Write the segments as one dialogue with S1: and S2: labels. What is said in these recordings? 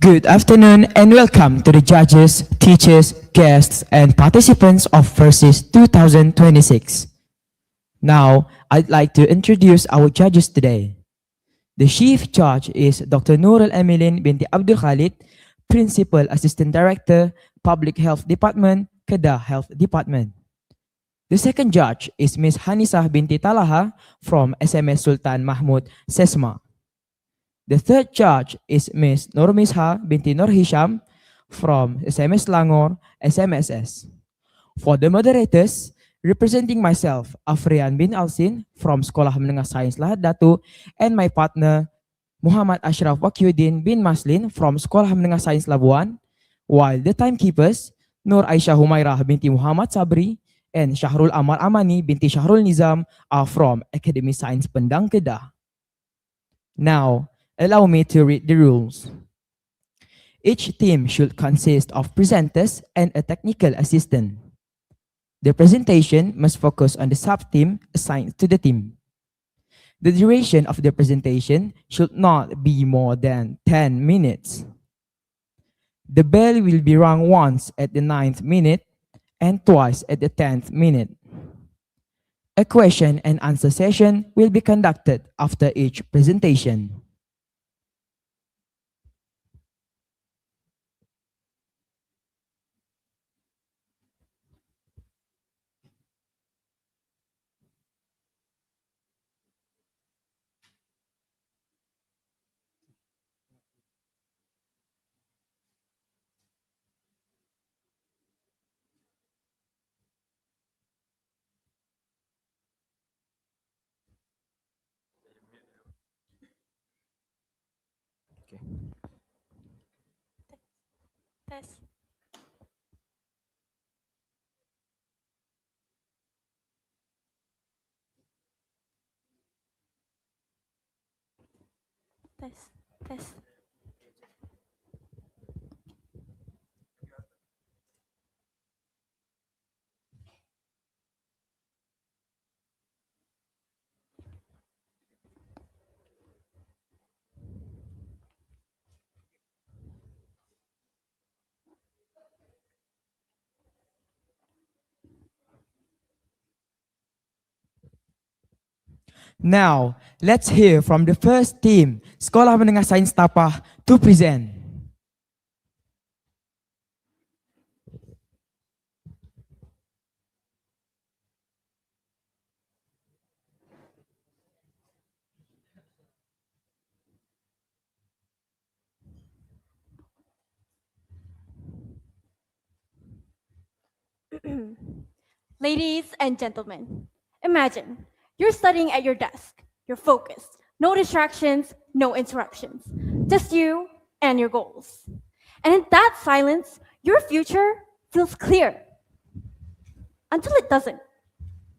S1: Good afternoon and welcome to the judges, teachers, guests, and participants of Versus 2026. Now, I'd like to introduce our judges today. The Chief Judge is Dr. Nurul Emilin binti Abdul Khalid, Principal Assistant Director, Public Health Department, Kedah Health Department. The second judge is Ms. Hanisah binti Talaha from SMS Sultan Mahmud, SESMA. The third judge is Ms. Nurmisha binti Nur Hisham from SMS Langor, SMSS. For the moderators, representing myself, Afrian bin Alsin from Sekolah Menengah Sains Lahad Datu, and my partner, Muhammad Ashraf Wakyuddin bin Maslin from Sekolah Menengah Sains Labuan, while the timekeepers, Nur Aisyah Humairah binti Muhammad Sabri and Syahrul Amal Amani binti Syahrul Nizam are from Academy Science Pendang Kedah. Now, allow me to read the rules. Each team should consist of presenters and a technical assistant. The presentation must focus on the sub-team assigned to the team. The duration of the presentation should not be more than 10 minutes. The bell will be rung once at the 9th minute and twice at the 10th minute. A question and answer session will be conducted after each presentation.
S2: Test. Test. Test.
S1: Now, let's hear from the first team, Sekolah Menengah Sains Tapah, to present.
S2: Ladies and gentlemen, imagine you're studying at your desk. You're focused. No distractions, no interruptions. Just you and your goals. And in that silence, your future feels clear. Until it doesn't.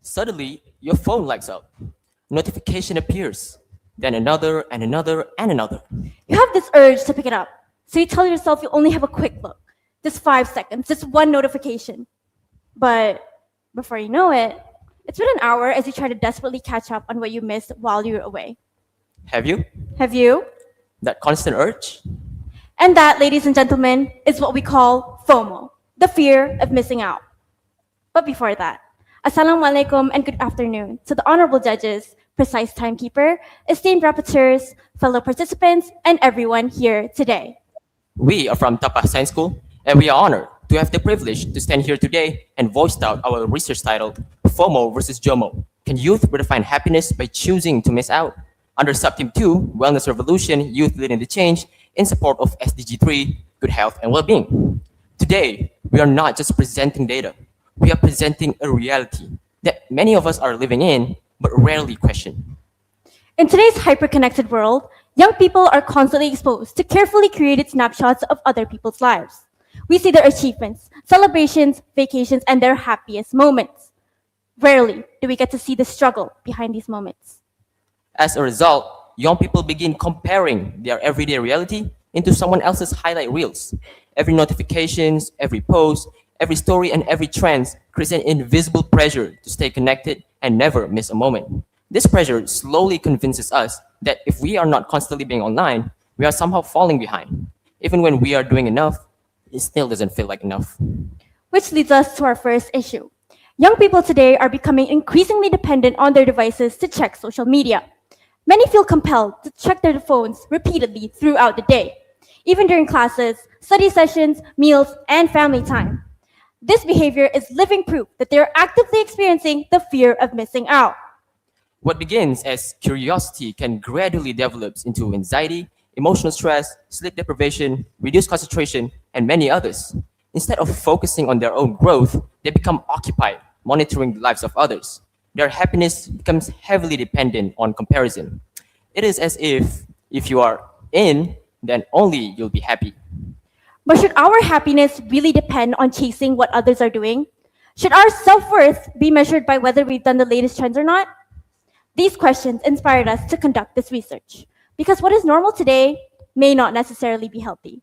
S3: Suddenly, your phone lights up. Notification appears. Then another and another and another.
S2: You have this urge to pick it up. So you tell yourself you only have a quick look. Just 5 seconds, just one notification. But before you know it, it's been an hour as you try to desperately catch up on what you missed while you were away.
S3: Have you?
S2: Have you?
S3: That constant urge?
S2: And that, ladies and gentlemen, is what we call FOMO, the fear of missing out. But before that, Assalamualaikum and good afternoon to the honorable judges, precise timekeeper, esteemed rapporteurs, fellow participants, and everyone here today.
S3: We are from Tapah Science School, and we are honored to have the privilege to stand here today and voice out our research titled FOMO versus JOMO. Can youth redefine happiness by choosing to miss out? Under Subteam 2, Wellness Revolution, Youth Leading the Change, in support of SDG 3, Good Health and Well-being. Today, we are not just presenting data. We are presenting a reality that many of us are living in, but rarely question.
S2: In today's hyper-connected world, young people are constantly exposed to carefully created snapshots of other people's lives. We see their achievements, celebrations, vacations, and their happiest moments. Rarely do we get to see the struggle behind these moments.
S3: As a result, young people begin comparing their everyday reality into someone else's highlight reels. Every notifications, every post, every story, and every trend creates an invisible pressure to stay connected and never miss a moment. This pressure slowly convinces us that if we are not constantly being online, we are somehow falling behind. Even when we are doing enough, it still doesn't feel like enough.
S2: Which leads us to our first issue. Young people today are becoming increasingly dependent on their devices to check social media. Many feel compelled to check their phones repeatedly throughout the day, even during classes, study sessions, meals, and family time. This behavior is living proof that they are actively experiencing the fear of missing out.
S3: What begins as curiosity can gradually develop into anxiety, emotional stress, sleep deprivation, reduced concentration, and many others. Instead of focusing on their own growth, they become occupied monitoring the lives of others. Their happiness becomes heavily dependent on comparison. It is as if you are in, then only you'll be happy.
S2: But should our happiness really depend on chasing what others are doing? Should our self worth be measured by whether we've done the latest trends or not? These questions inspired us to conduct this research because what is normal today may not necessarily be healthy.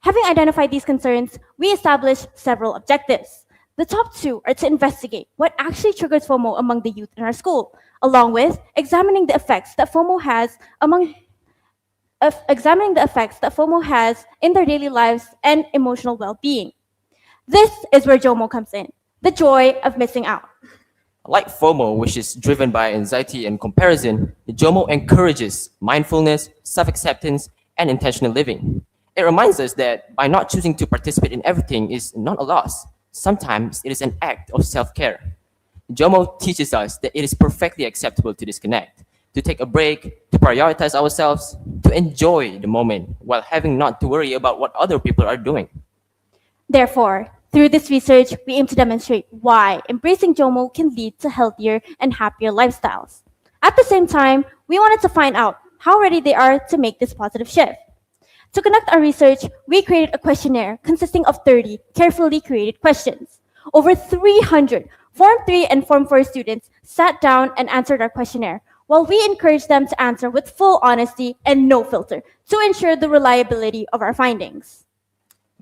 S2: Having identified these concerns, we established several objectives. The top two are to investigate what actually triggers FOMO among the youth in our school, along with examining the effects that FOMO has in their daily lives and emotional well-being. This is where JOMO comes in, the joy of missing out.
S3: Like FOMO, which is driven by anxiety and comparison, the JOMO encourages mindfulness, self-acceptance, and intentional living. It reminds us that by not choosing to participate in everything is not a loss. Sometimes it is an act of self-care. JOMO teaches us that it is perfectly acceptable to disconnect, to take a break, to prioritize ourselves, to enjoy the moment while having not to worry about what other people are doing.
S2: Therefore, through this research, we aim to demonstrate why embracing JOMO can lead to healthier and happier lifestyles. At the same time, we wanted to find out how ready they are to make this positive shift. To conduct our research, we created a questionnaire consisting of 30 carefully created questions. Over 300 Form 3 and Form 4 students sat down and answered our questionnaire, while we encouraged them to answer with full honesty and no filter to ensure the reliability of our findings.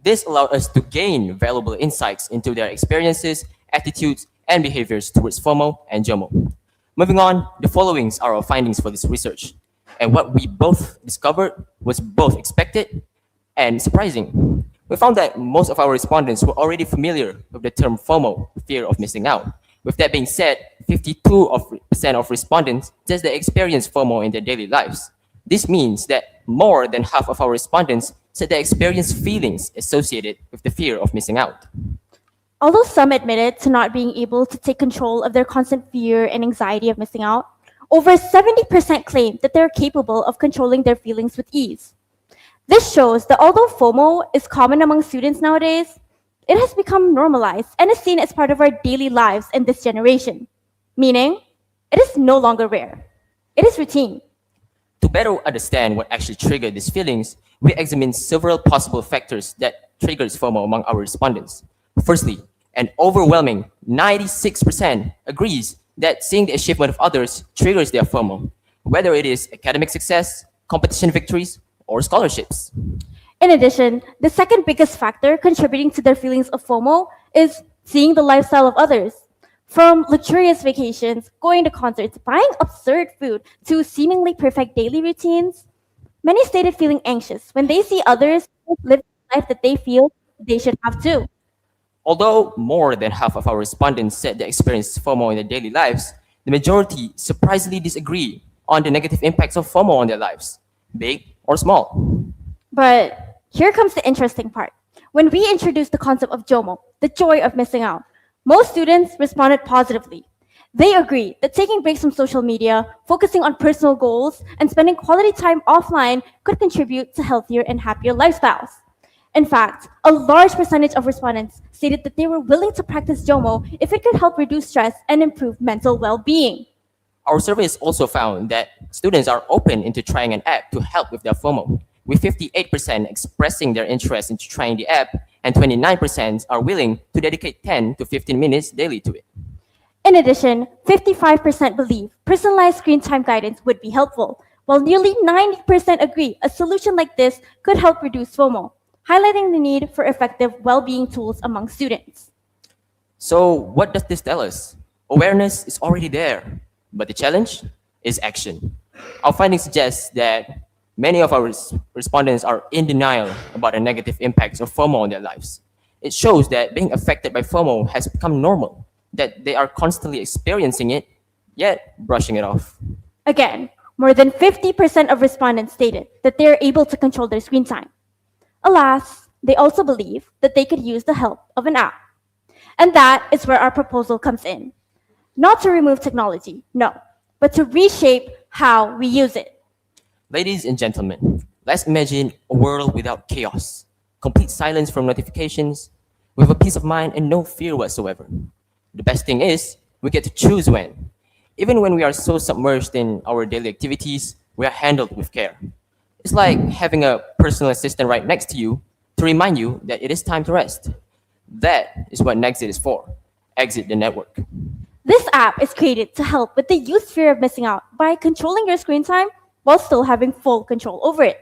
S3: This allowed us to gain valuable insights into their experiences, attitudes, and behaviors towards FOMO and JOMO. Moving on, the followings are our findings for this research. And what we both discovered was both expected and surprising. We found that most of our respondents were already familiar with the term FOMO, fear of missing out. With that being said, 52% of respondents says they experience FOMO in their daily lives. This means that more than half of our respondents said they experience feelings associated with the fear of missing out.
S2: Although some admitted to not being able to take control of their constant fear and anxiety of missing out, over 70% claim that they're capable of controlling their feelings with ease. This shows that although FOMO is common among students nowadays, it has become normalized and is seen as part of our daily lives in this generation, meaning it is no longer rare. It is routine.
S3: To better understand what actually triggered these feelings, we examined several possible factors that triggers FOMO among our respondents. Firstly, an overwhelming 96% agrees that seeing the achievement of others triggers their FOMO, whether it is academic success, competition victories, or scholarships.
S2: In addition, the second biggest factor contributing to their feelings of FOMO is seeing the lifestyle of others. From luxurious vacations, going to concerts, buying absurd food, to seemingly perfect daily routines, many stated feeling anxious when they see others live the life that they feel they should have too.
S3: Although more than half of our respondents said they experienced FOMO in their daily lives, the majority surprisingly disagree on the negative impacts of FOMO on their lives, big or small.
S2: But here comes the interesting part. When we introduced the concept of JOMO, the joy of missing out, most students responded positively. They agree that taking breaks from social media, focusing on personal goals, and spending quality time offline could contribute to healthier and happier lifestyles. In fact, a large percentage of respondents stated that they were willing to practice JOMO if it could help reduce stress and improve mental well-being.
S3: Our surveys also found that students are open into trying an app to help with their FOMO, with 58% expressing their interest in trying the app and 29% are willing to dedicate 10 to 15 minutes daily to it.
S2: In addition, 55% believe personalized screen time guidance would be helpful, while nearly 90% agree a solution like this could help reduce FOMO, highlighting the need for effective well-being tools among students.
S3: So, what does this tell us? Awareness is already there, but the challenge is action. Our findings suggest that Many of our respondents are in denial about the negative impacts of FOMO on their lives. It shows that being affected by FOMO has become normal, that they are constantly experiencing it, yet brushing it off.
S2: Again, more than 50% of respondents stated that they are able to control their screen time. Alas, they also believe that they could use the help of an app. And that is where our proposal comes in. Not to remove technology, no, but to reshape how we use it.
S3: Ladies and gentlemen, let's imagine a world without chaos, complete silence from notifications, with a peace of mind and no fear whatsoever. The best thing is, we get to choose when. Even when we are so submerged in our daily activities, we are handled with care. It's like having a personal assistant right next to you to remind you that it is time to rest. That is what Nexit is for. Exit the network.
S2: This app is created to help with the youth's fear of missing out by controlling your screen time while still having full control over it.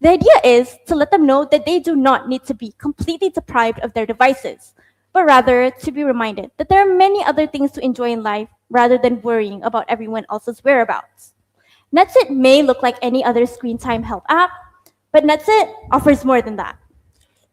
S2: The idea is to let them know that they do not need to be completely deprived of their devices, but rather to be reminded that there are many other things to enjoy in life rather than worrying about everyone else's whereabouts. Netsit may look like any other screen time help app, but Netsit offers more than that.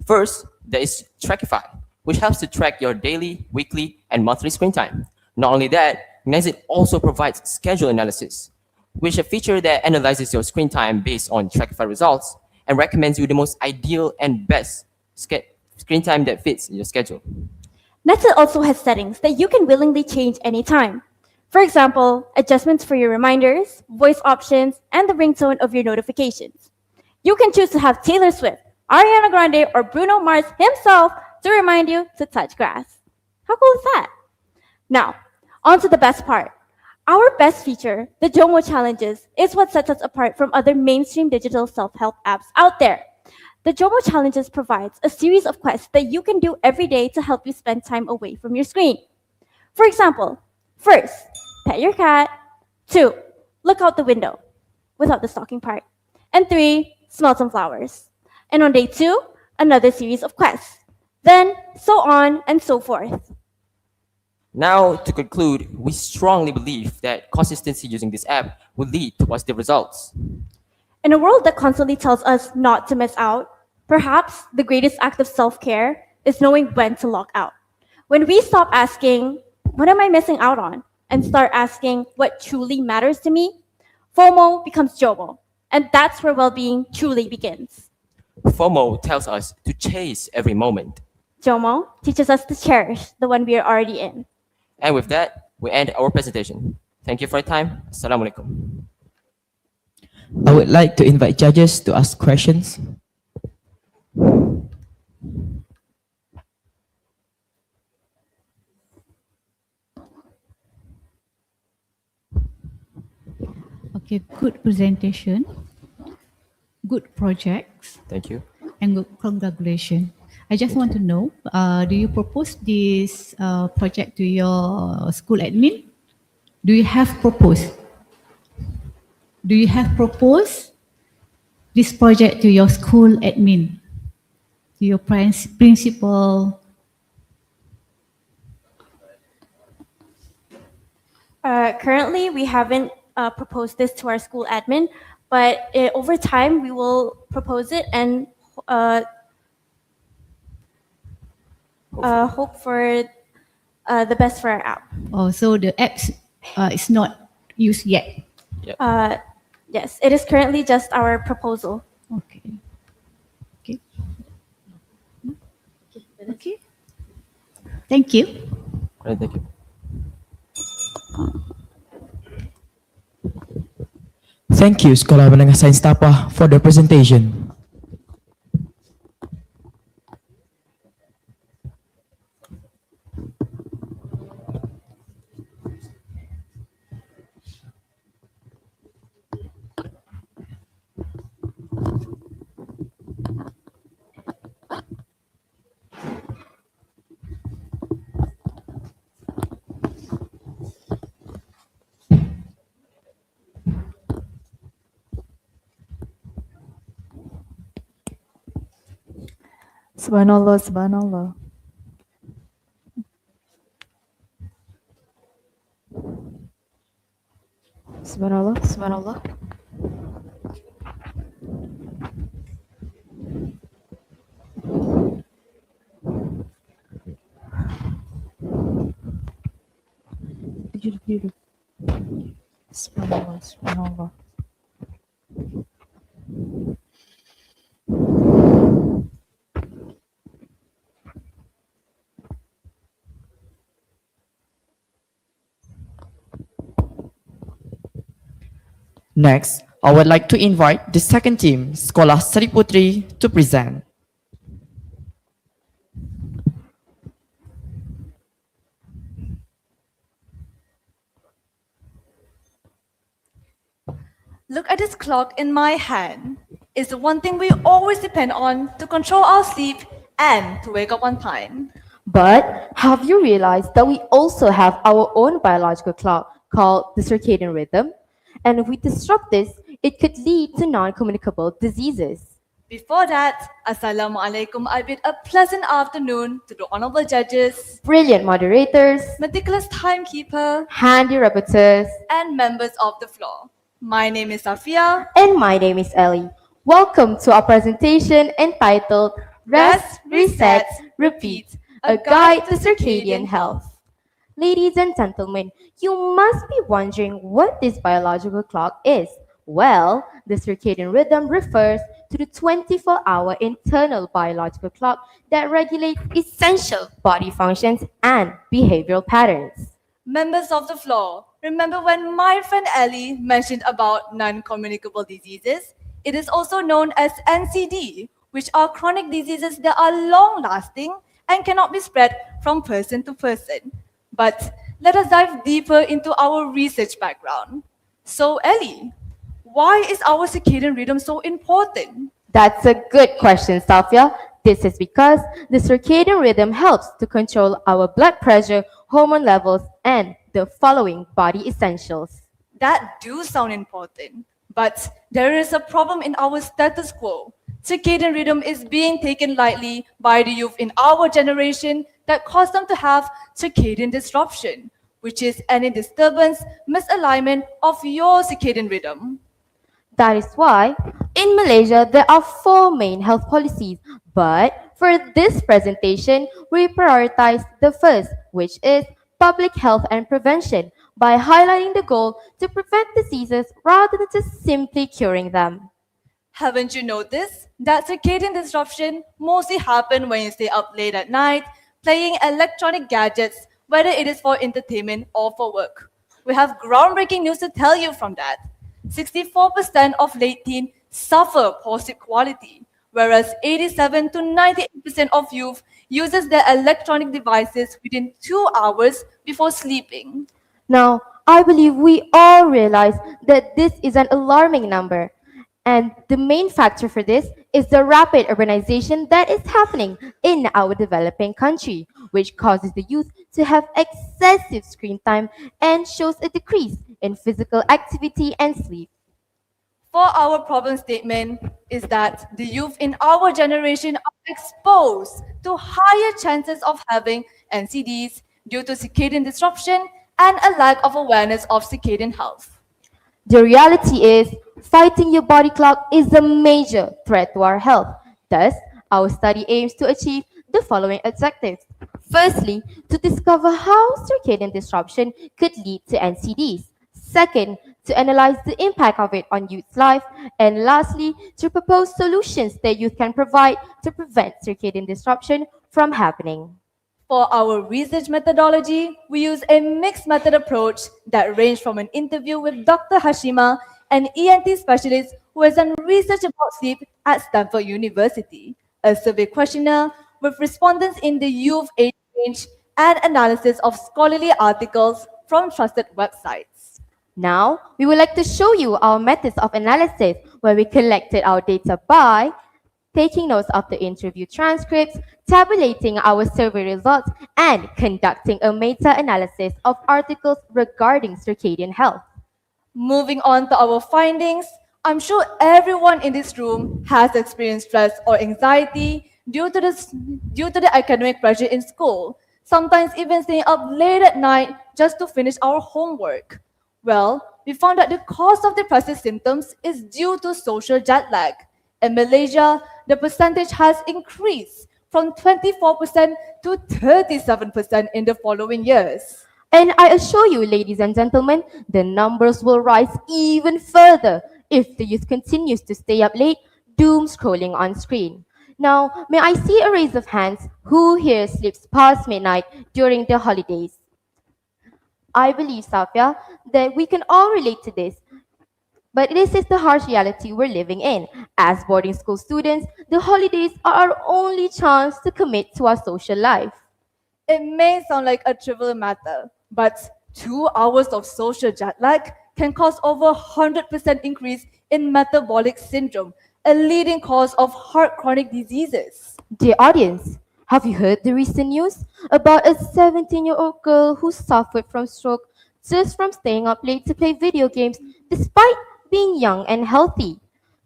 S3: First, there is Trackify, which helps to track your daily, weekly, and monthly screen time. Not only that, Nexit also provides schedule analysis, which is a feature that analyzes your screen time based on Trackify results and recommends you the most ideal and best screen time that fits your schedule.
S2: Netsit also has settings that you can willingly change anytime. For example, adjustments for your reminders, voice options, and the ringtone of your notifications. You can choose to have Taylor Swift, Ariana Grande, or Bruno Mars himself to remind you to touch grass. How cool is that? Now, on to the best part. Our best feature, the Jomo Challenges, is what sets us apart from other mainstream digital self-help apps out there. The Jomo Challenges provides a series of quests that you can do every day to help you spend time away from your screen. For example, first, pet your cat. 2, look out the window, without the stocking part. And 3, smell some flowers. And on day 2, another series of quests. Then, so on and so forth.
S3: Now, to conclude, we strongly believe that consistency using this app will lead to positive results.
S2: In a world that constantly tells us not to miss out, perhaps the greatest act of self-care is knowing when to log out. When we stop asking, what am I missing out on? And start asking what truly matters to me, FOMO becomes JOMO. And that's where well-being truly begins.
S3: FOMO tells us to chase every moment.
S2: JOMO teaches us to cherish the one we are already in.
S3: And with that, we end our presentation. Thank you for your time. Assalamualaikum.
S1: I would like to invite judges to ask questions.
S4: Okay, good presentation, good projects,
S3: Thank you.
S4: and good congratulations. I just want to know, do you propose this project to your school admin? Do you have proposed? Do you have proposed this project to your school admin, to your principal?
S2: Currently, we haven't proposed this to our school admin, but over time, we will propose it and hope for the best for our app.
S4: Oh, so the apps is not used yet.
S2: Yes, it is currently just our proposal.
S4: Okay. Okay. Okay. Thank you.
S3: Alright, thank you.
S1: Thank you, Sekolah Menengah Sains Tapa, for the presentation.
S5: Subhanallah, subhanallah. Subhanallah, subhanallah. Yürü. Subhanallah, subhanallah.
S6: Next, I would like to invite the second team, Sekolah Sri Putri, to present.
S7: Look at this clock in my hand. It's the one thing we always depend on to control our sleep and to wake up on time.
S5: But have you realized that we also have our own biological clock called the circadian rhythm? And if we disrupt this, it could lead to non-communicable diseases.
S7: Before that, Assalamualaikum. I bid a pleasant afternoon to the honorable judges,
S5: Brilliant moderators,
S7: meticulous timekeeper,
S5: handy reporters,
S7: and members of the floor. My name is Safia.
S5: and my name is Ellie. Welcome to our presentation entitled Rest, Reset, Repeat, a guide to circadian health. Ladies and gentlemen, you must be wondering what this biological clock is. Well, the circadian rhythm refers to the 24-hour internal biological clock that regulates essential body functions and behavioral patterns.
S7: Members of the floor, remember when my friend Ellie mentioned about non-communicable diseases? It is also known as NCD, which are chronic diseases that are long-lasting and cannot be spread from person to person. But let us dive deeper into our research background. So Ellie, why is our circadian rhythm so important?
S5: That's a good question, Safia. This is because the circadian rhythm helps to control our blood pressure, hormone levels, and the following body essentials.
S7: That do sound important, but there is a problem in our status quo. Circadian rhythm is being taken lightly by the youth in our generation that cause them to have circadian disruption, which is any disturbance, misalignment of your circadian rhythm.
S5: That is why in Malaysia there are 4 main health policies, but for this presentation we prioritize the first, which is public health and prevention, by highlighting the goal to prevent diseases rather than just simply curing them.
S7: Haven't you noticed that circadian disruption mostly happen when you stay up late at night, playing electronic gadgets, whether it is for entertainment or for work? We have groundbreaking news to tell you from that. 64% of late teens suffer poor sleep quality, whereas 87 to 98% of youth uses their electronic devices within 2 hours before sleeping.
S5: Now, I believe we all realize that this is an alarming number. And the main factor for this is the rapid urbanization that is happening in our developing country, which causes the youth to have excessive screen time and shows a decrease in physical activity and sleep.
S7: For our problem statement is that the youth in our generation are exposed to higher chances of having NCDs due to circadian disruption and a lack of awareness of circadian health.
S5: The reality is, fighting your body clock is a major threat to our health. Thus, our study aims to achieve the following objectives. Firstly, to discover how circadian disruption could lead to NCDs. Second, to analyze the impact of it on youth's life. And lastly, to propose solutions that youth can provide to prevent circadian disruption from happening.
S7: For our research methodology, we use a mixed method approach that ranges from an interview with Dr. Hashima, an ENT specialist who has done research about sleep at Stanford University, a survey questionnaire with respondents in the youth age range, and analysis of scholarly articles from trusted websites.
S5: Now, we would like to show you our methods of analysis where we collected our data by taking notes of the interview transcripts, tabulating our survey results, and conducting a meta-analysis of articles regarding circadian health.
S7: Moving on to our findings, I'm sure everyone in this room has experienced stress or anxiety due to the academic pressure in school, sometimes even staying up late at night just to finish our homework. Well, we found that the cause of depressive symptoms is due to social jet lag. In Malaysia, the percentage has increased from 24% to 37% in the following years.
S5: And I assure you, ladies and gentlemen, the numbers will rise even further if the youth continues to stay up late, doom scrolling on screen. Now, may I see a raise of hands who here sleeps past midnight during the holidays? I believe, Safia, that we can all relate to this. But this is the harsh reality we're living in. As boarding school students, the holidays are our only chance to commit to our social life.
S7: It may sound like a trivial matter, but 2 hours of social jet lag can cause over 100% increase in metabolic syndrome, a leading cause of heart chronic diseases.
S5: Dear audience, have you heard the recent news about a 17-year-old girl who suffered from stroke just from staying up late to play video games despite being young and healthy?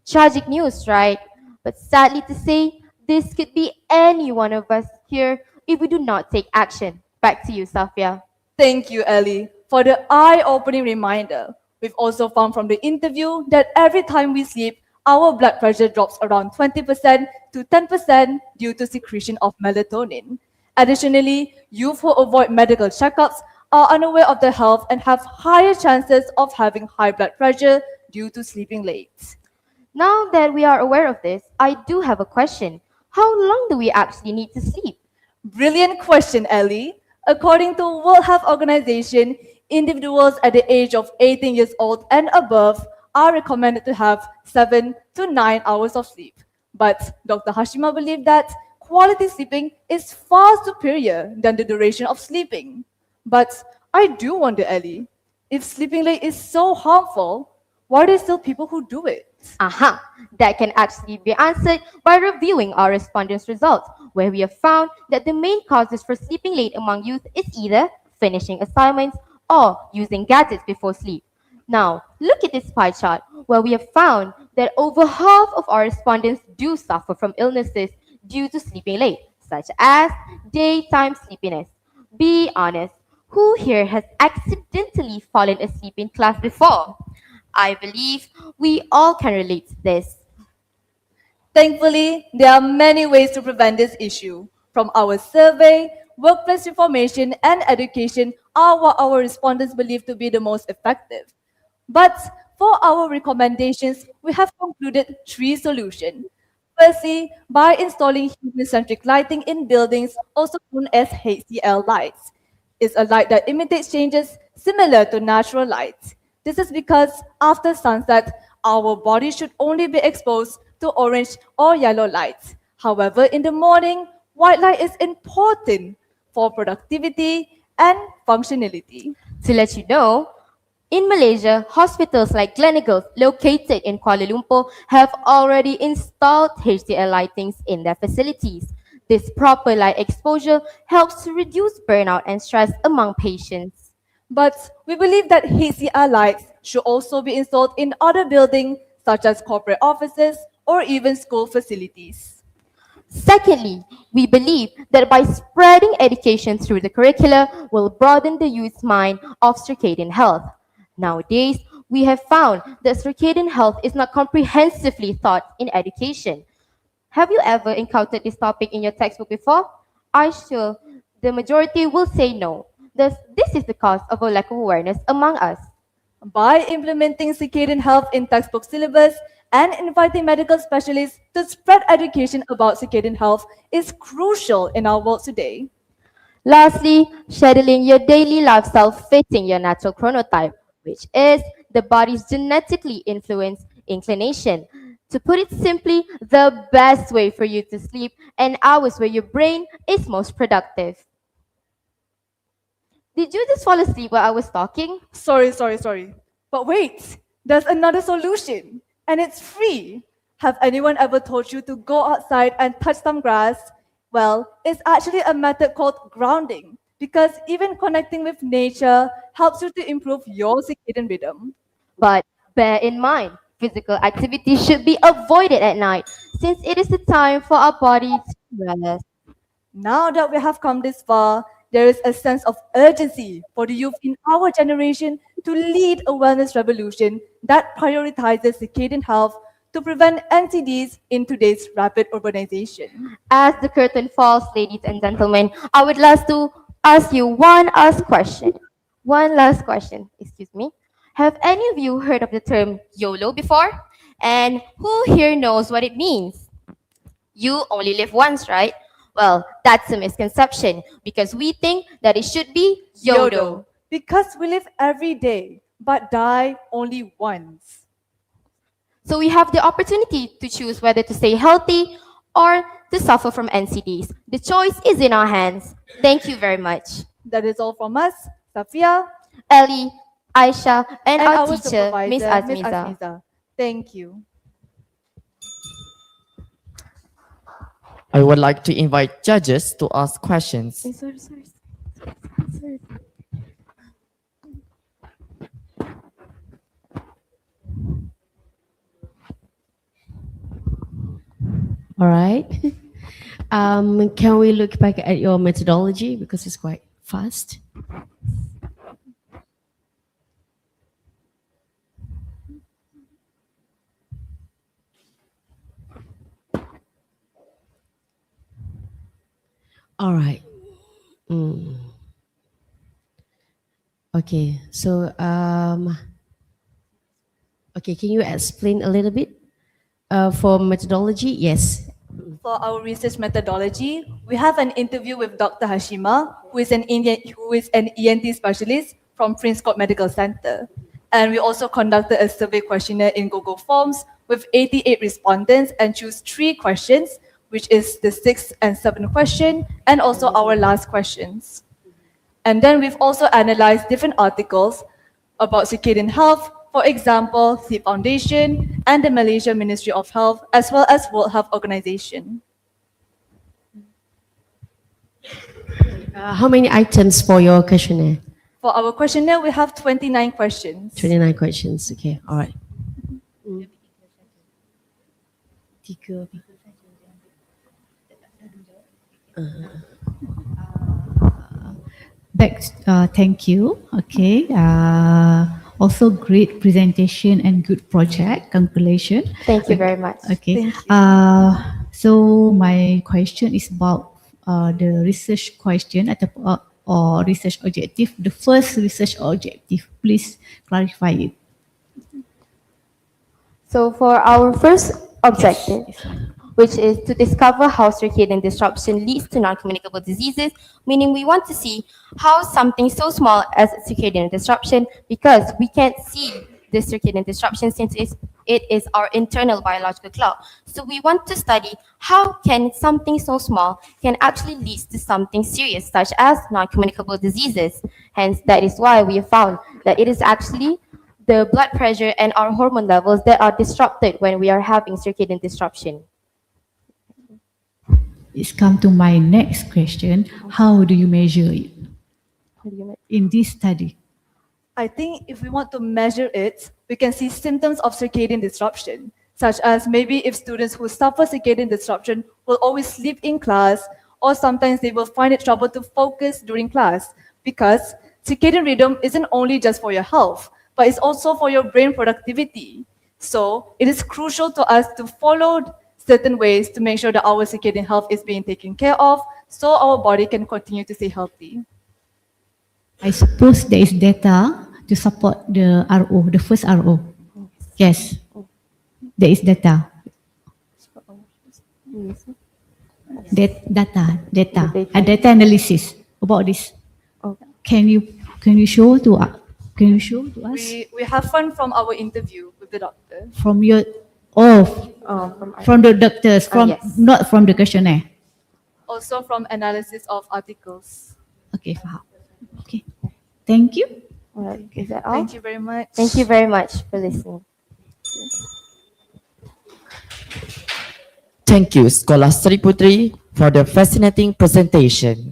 S5: Tragic news, right? But sadly to say, this could be any one of us here if we do not take action. Back to you, Safia.
S7: Thank you, Ellie, for the eye-opening reminder. We've also found from the interview that every time we sleep, our blood pressure drops around 20% to 10% due to secretion of melatonin. Additionally, youth who avoid medical checkups are unaware of their health and have higher chances of having high blood pressure due to sleeping late.
S5: Now that we are aware of this, I do have a question. How long do we actually need to sleep?
S7: Brilliant question, Ellie. According to World Health Organization, individuals at the age of 18 years old and above are recommended to have 7 to 9 hours of sleep. But Dr. Hashima believed that quality sleeping is far superior than the duration of sleeping. But I do wonder, Ellie, if sleeping late is so harmful, why are there still people who do it?
S5: Aha, that can actually be answered by reviewing our respondents' results, where we have found that the main causes for sleeping late among youth is either finishing assignments or using gadgets before sleep. Now, look at this pie chart, where we have found that over half of our respondents do suffer from illnesses due to sleeping late, such as daytime sleepiness. Be honest, who here has accidentally fallen asleep in class before? I believe we all can relate to this.
S7: Thankfully, there are many ways to prevent this issue. From our survey, workplace information, and education are what our respondents believe to be the most effective. But for our recommendations, we have concluded 3 solutions. Firstly, by installing human-centric lighting in buildings, also known as HCL lights. It's a light that imitates changes similar to natural light. This is because after sunset, our body should only be exposed to orange or yellow lights. However, in the morning, white light is important for productivity and functionality.
S5: To let you know, in Malaysia, hospitals like Gleneagles, located in Kuala Lumpur, have already installed HDL lightings in their facilities. This proper light exposure helps to reduce burnout and stress among patients.
S7: But we believe that HCR lights should also be installed in other buildings such as corporate offices or even school facilities.
S5: Secondly, we believe that by spreading education through the curricula will broaden the youth's mind of circadian health. Nowadays, we have found that circadian health is not comprehensively taught in education. Have you ever encountered this topic in your textbook before? I'm sure the majority will say no. Thus, this is the cause of a lack of awareness among us.
S7: By implementing circadian health in textbook syllabus and inviting medical specialists to spread education about circadian health is crucial in our world today.
S5: Lastly, scheduling your daily lifestyle fitting your natural chronotype, which is the body's genetically influenced inclination. To put it simply, the best way for you to sleep and hours where your brain is most productive. Did you just fall asleep while I was talking?
S7: Sorry. But wait, there's another solution, and it's free. Have anyone ever told you to go outside and touch some grass? Well, it's actually a method called grounding, because even connecting with nature helps you to improve your circadian rhythm.
S5: But bear in mind, physical activity should be avoided at night since it is the time for our body to rest.
S7: Now that we have come this far, there is a sense of urgency for the youth in our generation to lead a wellness revolution that prioritizes circadian health to prevent NCDs in today's rapid urbanization.
S5: As the curtain falls, ladies and gentlemen, I would like to ask you one last question. One last question, excuse me. Have any of you heard of the term YOLO before? And who here knows what it means? You only live once, right? Well, that's a misconception because we think that it should be YOLO.
S7: Because we live every day, but die only once.
S5: So we have the opportunity to choose whether to stay healthy or to suffer from NCDs. The choice is in our hands. Thank you very much.
S7: That is all from us, Safia,
S5: Ellie, Aisha, and,
S7: and
S5: our
S7: our
S5: teacher,
S7: supervisor,
S5: Miss
S7: Miss
S5: Azmiza.
S7: Azmiza. Thank you.
S6: I would like to invite judges to ask questions.
S5: Sorry.
S8: All right. Can we look back at your methodology because it's quite fast? All right. Okay. So, okay, can you explain a little bit for methodology? Yes.
S7: For our research methodology, we have an interview with Dr. Hashima, who is an ENT specialist from Prince Court Medical Center. And we also conducted a survey questionnaire in Google Forms with 88 respondents and choose 3 questions, which is the 6th and 7th question, and also our last questions. And then we've also analyzed different articles about circadian health, for example, Sleep Foundation and the Malaysia Ministry of Health, as well as World Health Organization.
S8: How many items for your questionnaire?
S7: For our questionnaire, we have 29 questions.
S8: 29 questions. Okay. All right. Tiga.
S4: Thank you. Okay. Also great presentation and good project. Congratulations.
S5: Thank you very much.
S4: Okay.
S7: Thank you.
S4: So my question is about the research question or research objective. The first research objective, please clarify it.
S5: So for our first objective, which is to discover how circadian disruption leads to non-communicable diseases, meaning we want to see how something so small as circadian disruption, because we can't see the circadian disruption since it is our internal biological clock. So we want to study how can something so small can actually lead to something serious, such as non-communicable diseases. Hence, that is why we have found that it is actually the blood pressure and our hormone levels that are disrupted when we are having circadian disruption.
S4: It's come to my next question. How do you measure it in this study?
S7: I think if we want to measure it, we can see symptoms of circadian disruption, such as maybe if students who suffer circadian disruption will always sleep in class, or sometimes they will find it trouble to focus during class, because circadian rhythm isn't only just for your health, but it's also for your brain productivity. So it is crucial to us to follow certain ways to make sure that our circadian health is being taken care of, so our body can continue to stay healthy.
S4: I suppose there is data to support the RO, the first RO. Yes, there is data. Data analysis about this. Can you show to us?
S7: We have fun from our interview with the doctor.
S4: From your from the doctors,
S5: yes.
S4: not from the questionnaire.
S7: Also from analysis of articles.
S4: Okay, faham. Okay, thank you.
S5: All right, is that all?
S7: Thank you very much.
S5: Thank you very much for listening.
S6: Thank you, Sekolah Seri Putri, for the fascinating presentation.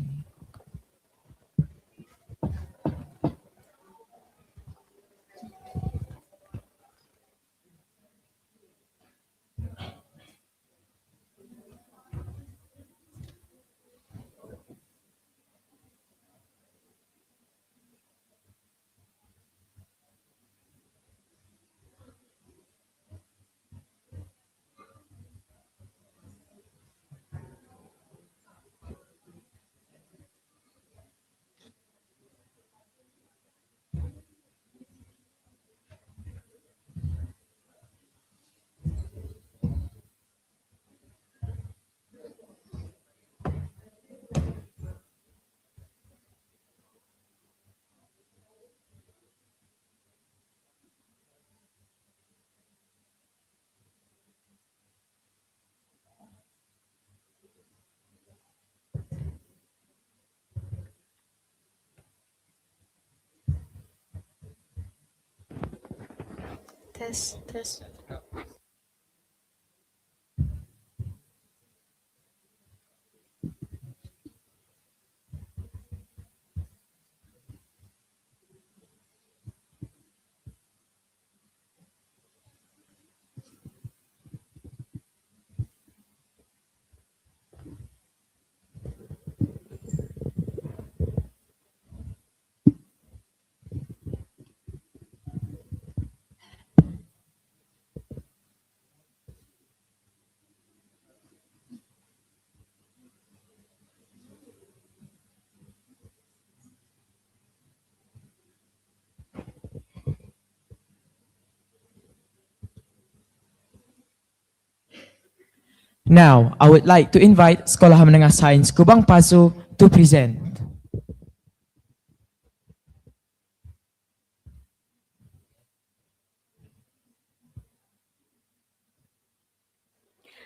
S9: Test, test.
S1: Now, I would like to invite Sekolah Menengah Sains Kubang Pasu to present.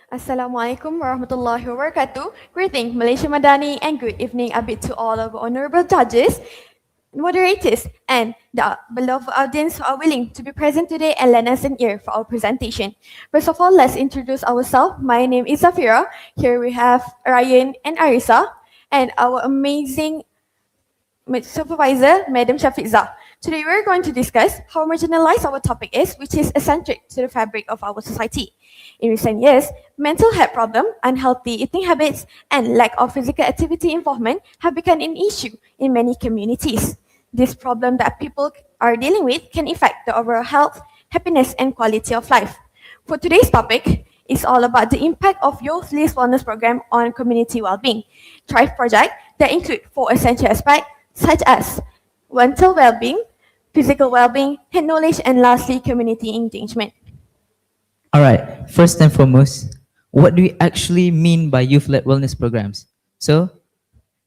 S2: Assalamualaikum warahmatullahi wabarakatuh. Greeting Malaysia Madani and good evening a bit to all of our honorable judges, moderators, and the beloved audience who are willing to be present today and lend us an ear for our presentation. First of all, let's introduce ourselves. My name is Zafira. Here we have Ryan and Arisa, and our amazing supervisor, Madam Shafiza. Today we're going to discuss how marginalized our topic is, which is eccentric to the fabric of our society. In recent years, mental health problem, unhealthy eating habits, and lack of physical activity involvement have become an issue in many communities. This problem that people are dealing with can affect the overall health, happiness, and quality of life. For today's topic, it's all about the impact of Youth List Wellness Program on community well-being. Thrive project that include 4 essential aspects such as mental well-being, physical well-being, head knowledge, and lastly, community engagement.
S10: All right, first and foremost, what do we actually mean by youth-led wellness programs? So,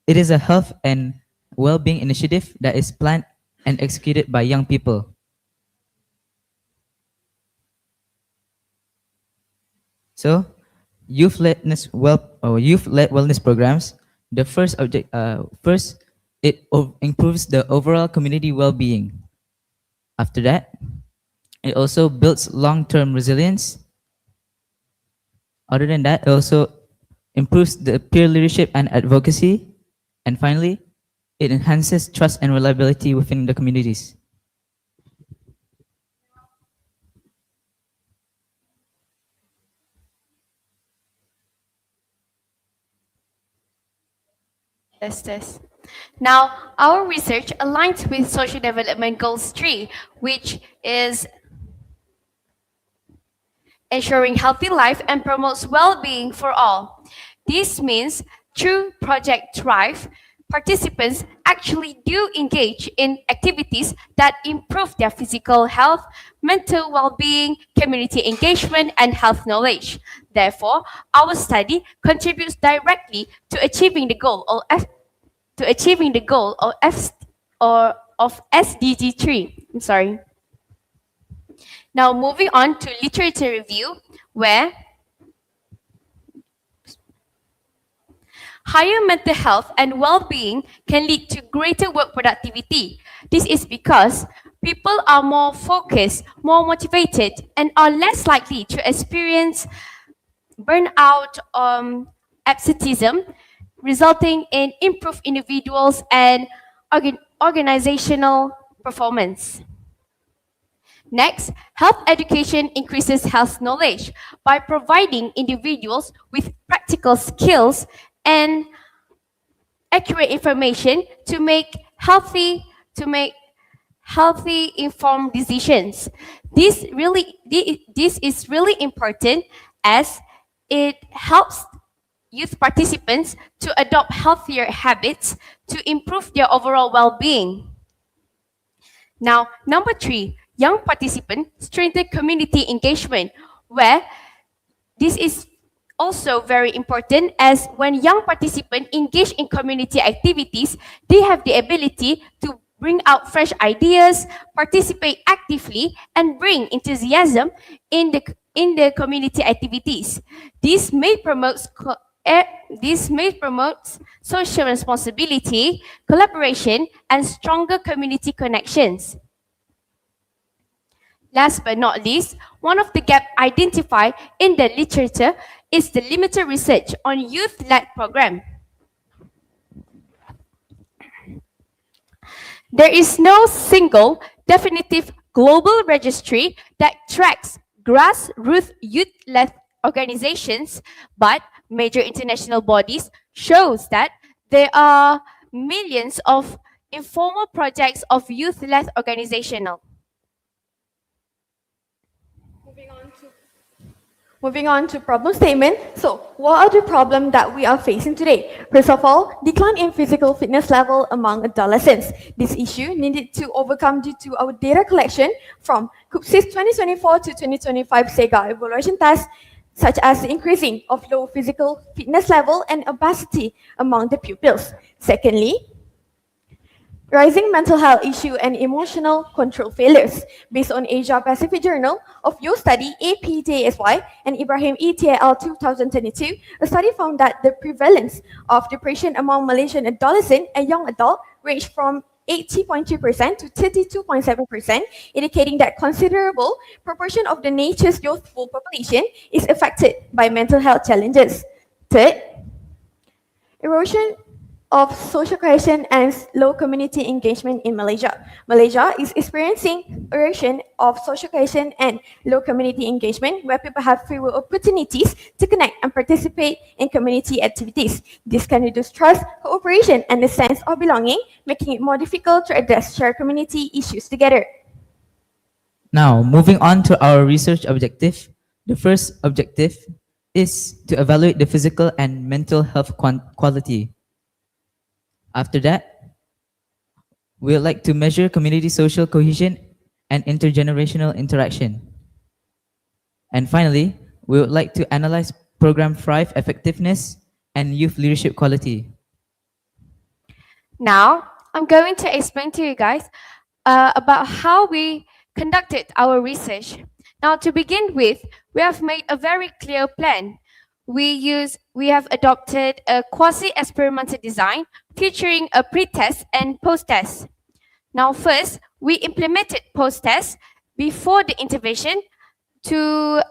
S10: it is a health and well-being initiative that is planned and executed by young people. So, youth-led wellness programs, the first object, it improves the overall community well-being. After that, it also builds long-term resilience. Other than that, it also improves the peer leadership and advocacy. And finally, it enhances trust and reliability within the communities.
S9: Test. Now, our research aligns with Social Development Goals 3, which is ensuring healthy life and promotes well-being for all. This means through Project Thrive, participants actually do engage in activities that improve their physical health, mental well-being, community engagement, and health knowledge. Therefore, our study contributes directly to achieving the goal of SDG 3. I'm sorry. Now, moving on to literature review, where higher mental health and well-being can lead to greater work productivity. This is because people are more focused, more motivated, and are less likely to experience burnout, absenteeism, resulting in improved individuals and organizational performance. Next, health education increases health knowledge by providing individuals with practical skills and accurate information to make healthy, informed decisions. This is really important as it helps youth participants to adopt healthier habits to improve their overall well-being. Now, number 3, young participants strengthen community engagement, where this is also very important as when young participants engage in community activities, they have the ability to bring out fresh ideas, participate actively, and bring enthusiasm in the community activities. This may promote social responsibility, collaboration, and stronger community connections. Last but not least, one of the gaps identified in the literature is the limited research on youth-led program. There is no single definitive global registry that tracks grassroots youth-led organizations, but major international bodies shows that there are millions of informal projects of youth-led organizational.
S2: Moving on to problem statement. So, what are the problems that we are facing today? First of all, decline in physical fitness level among adolescents. This issue needed to overcome due to our data collection from KUPSIS 2024 to 2025 SEGA evaluation test, such as the increasing of low physical fitness level and obesity among the pupils. Secondly, rising mental health issue and emotional control failures. Based on Asia Pacific Journal of Youth Study APJSY and Ibrahim ETAL 2022, a study found that the prevalence of depression among Malaysian adolescent and young adult ranged from 80.2% to 32.7%, indicating that considerable proportion of the nation's youthful population is affected by mental health challenges. Third, erosion of social cohesion and low community engagement in Malaysia. Malaysia is experiencing erosion of social cohesion and low community engagement, where people have fewer opportunities to connect and participate in community activities. This can reduce trust, cooperation, and the sense of belonging, making it more difficult to address shared community issues together.
S10: Now, moving on to our research objective. The first objective is to evaluate the physical and mental health quality. After that, we would like to measure community social cohesion and intergenerational interaction. And finally, we would like to analyze program Thrive effectiveness and youth leadership quality.
S9: Now, I'm going to explain to you guys about how we conducted our research. Now, to begin with, we have made a very clear plan. We have adopted a quasi-experimental design featuring a pre-test and post-test. Now, first, we implemented post-test before the intervention to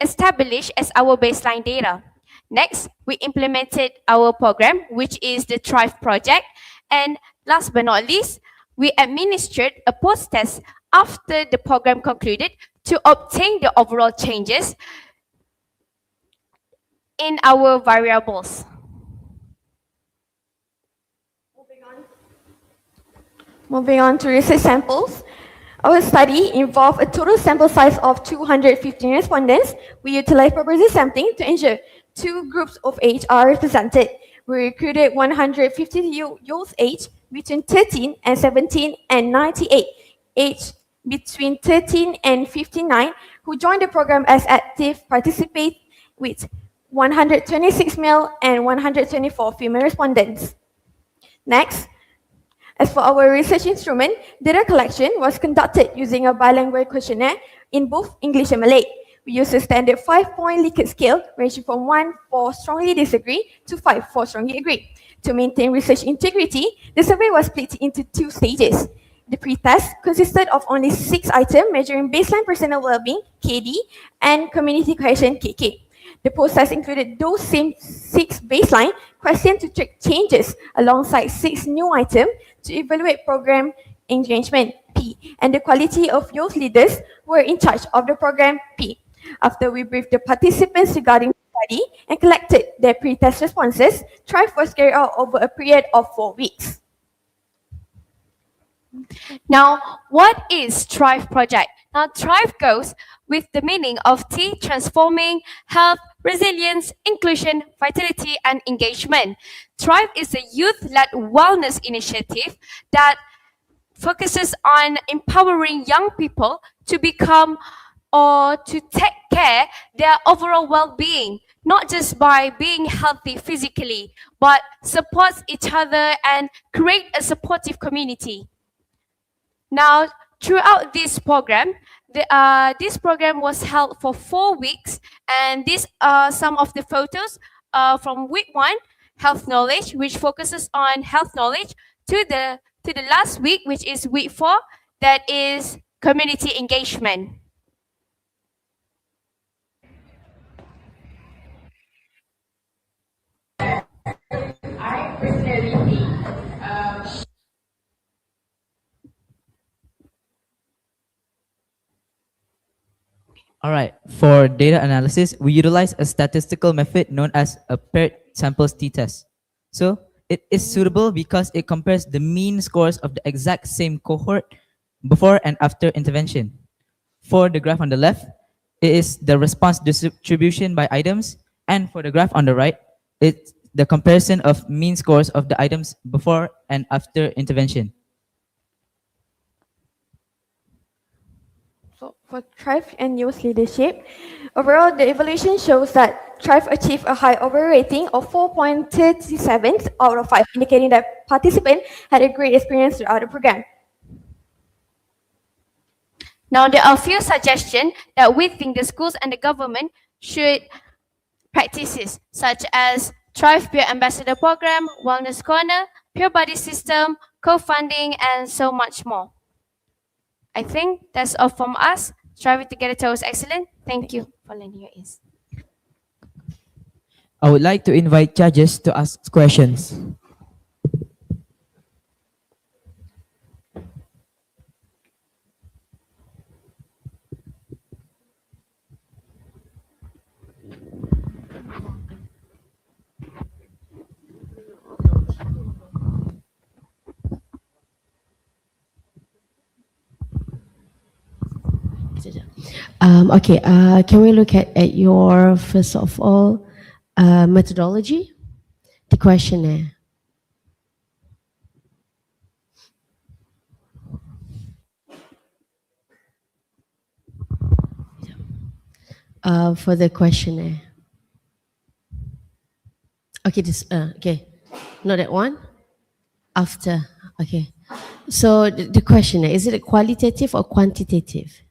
S9: establish as our baseline data. Next, we implemented our program, which is the Thrive project. And last but not least, we administered a post-test after the program concluded to obtain the overall changes in our variables.
S2: Moving on to research samples. Our study involved a total sample size of 215 respondents. We utilized purposive sampling to ensure two groups of age are represented. We recruited 150 youth age between 13 and 17 and 98 age between 13 and 59 who joined the program as active participants, with 126 male and 124 female respondents. Next, as for our research instrument, data collection was conducted using a bilingual questionnaire in both English and Malay. We used a standard 5-point Likert scale ranging from 1 for strongly disagree to 5 for strongly agree. To maintain research integrity, the survey was split into 2 stages. The pre-test consisted of only 6 items measuring baseline personal well-being, KD, and community cohesion, KK. The post-test included those same 6 baseline questions to track changes alongside 6 new items to evaluate program engagement, P, and the quality of youth leaders who were in charge of the program, P. After we briefed the participants regarding the study and collected their pre-test responses, Thrive was carried out over a period of 4 weeks.
S9: Now, what is Thrive project? Now, Thrive goes with the meaning of T, transforming health, resilience, inclusion, vitality, and engagement. Thrive is a youth-led wellness initiative that focuses on empowering young people to become or to take care their overall well-being, not just by being healthy physically, but supports each other and create a supportive community. Now, throughout this program, this program was held for 4 weeks, and these are some of the photos from week 1, health knowledge, which focuses on health knowledge, to the last week, which is week 4, that is community engagement.
S10: All right. For data analysis, we utilize a statistical method known as a paired samples t-test. So it is suitable because it compares the mean scores of the exact same cohort before and after intervention. For the graph on the left, it is the response distribution by items, and for the graph on the right, it's the comparison of mean scores of the items before and after intervention.
S11: So for Thrive and youth leadership, overall the evaluation shows that Thrive achieved a high overall rating of 4.37 out of 5, indicating that participants had a great experience throughout the program.
S9: Now, there are a few suggestions that we think the schools and the government should practices, such as Thrive Peer Ambassador Program, Wellness Corner, Peer Buddy System, co-funding, and so much more. I think that's all from us. Striving together towards excellence. Thank you for lending your ears.
S1: I would like to invite judges to ask questions.
S8: Okay, can we look at your, first of all, methodology, the questionnaire? For the questionnaire. Okay, this, okay, not that one, after, okay. So the questionnaire, is it a qualitative or quantitative?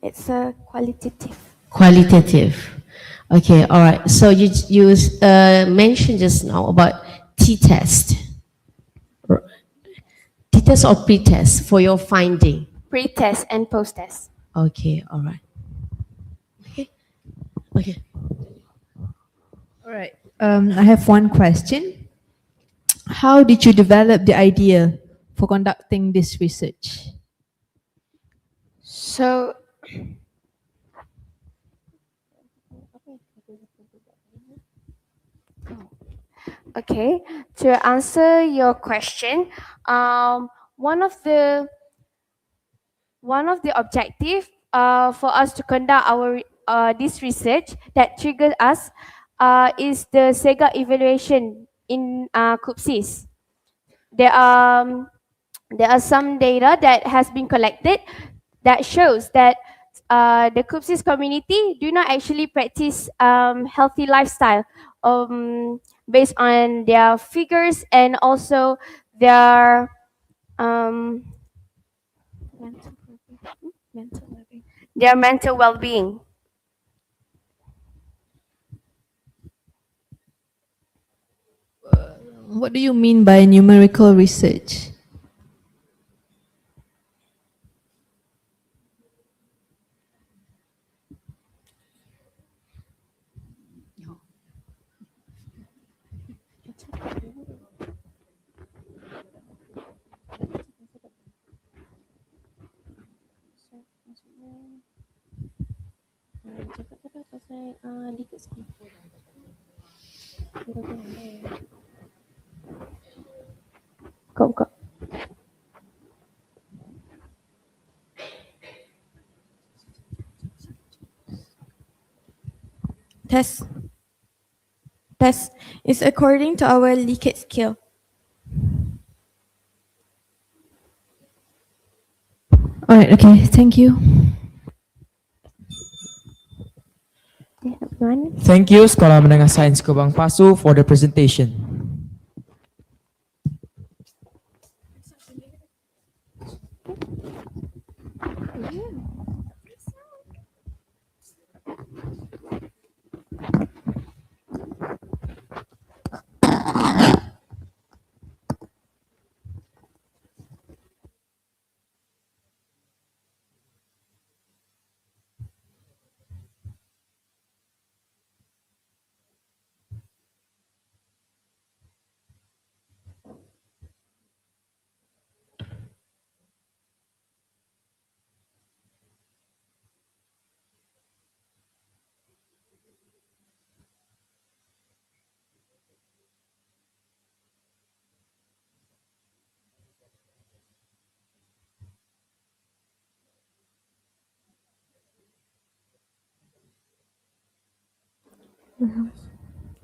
S11: It's a qualitative.
S8: Qualitative. Okay, all right. So you mentioned just now about t-test. T-test or pre-test for your finding?
S9: Pre-test and post-test.
S8: Okay, all right. Okay, okay.
S12: All right. I have one question. How did you develop the idea for conducting this research?
S9: So, okay, to answer your question, one of the objective for us to conduct our this research that triggered us is the SEGA evaluation in KUPSIS. There are some data that has been collected that shows that the KUPSIS community do not actually practice healthy lifestyle based on their figures and also their mental well-being.
S12: What do you mean by numerical research?
S11: Go. Test is according to our Likert scale.
S12: All right, okay, thank you.
S1: Thank you Sekolah Menengah Sains Kebang Pasu for the presentation.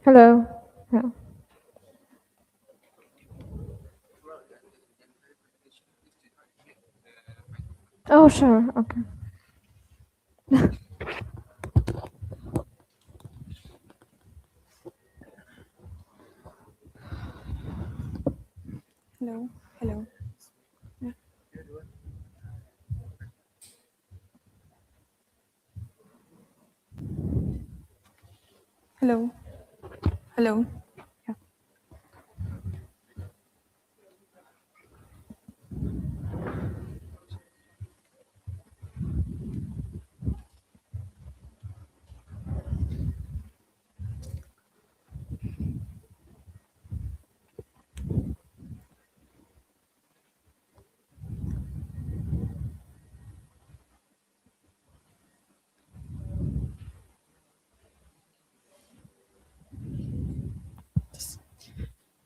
S11: Hello. Yeah. Oh, sure. Okay.
S13: Hello. Hello. Yeah. Hello. Hello. Yeah.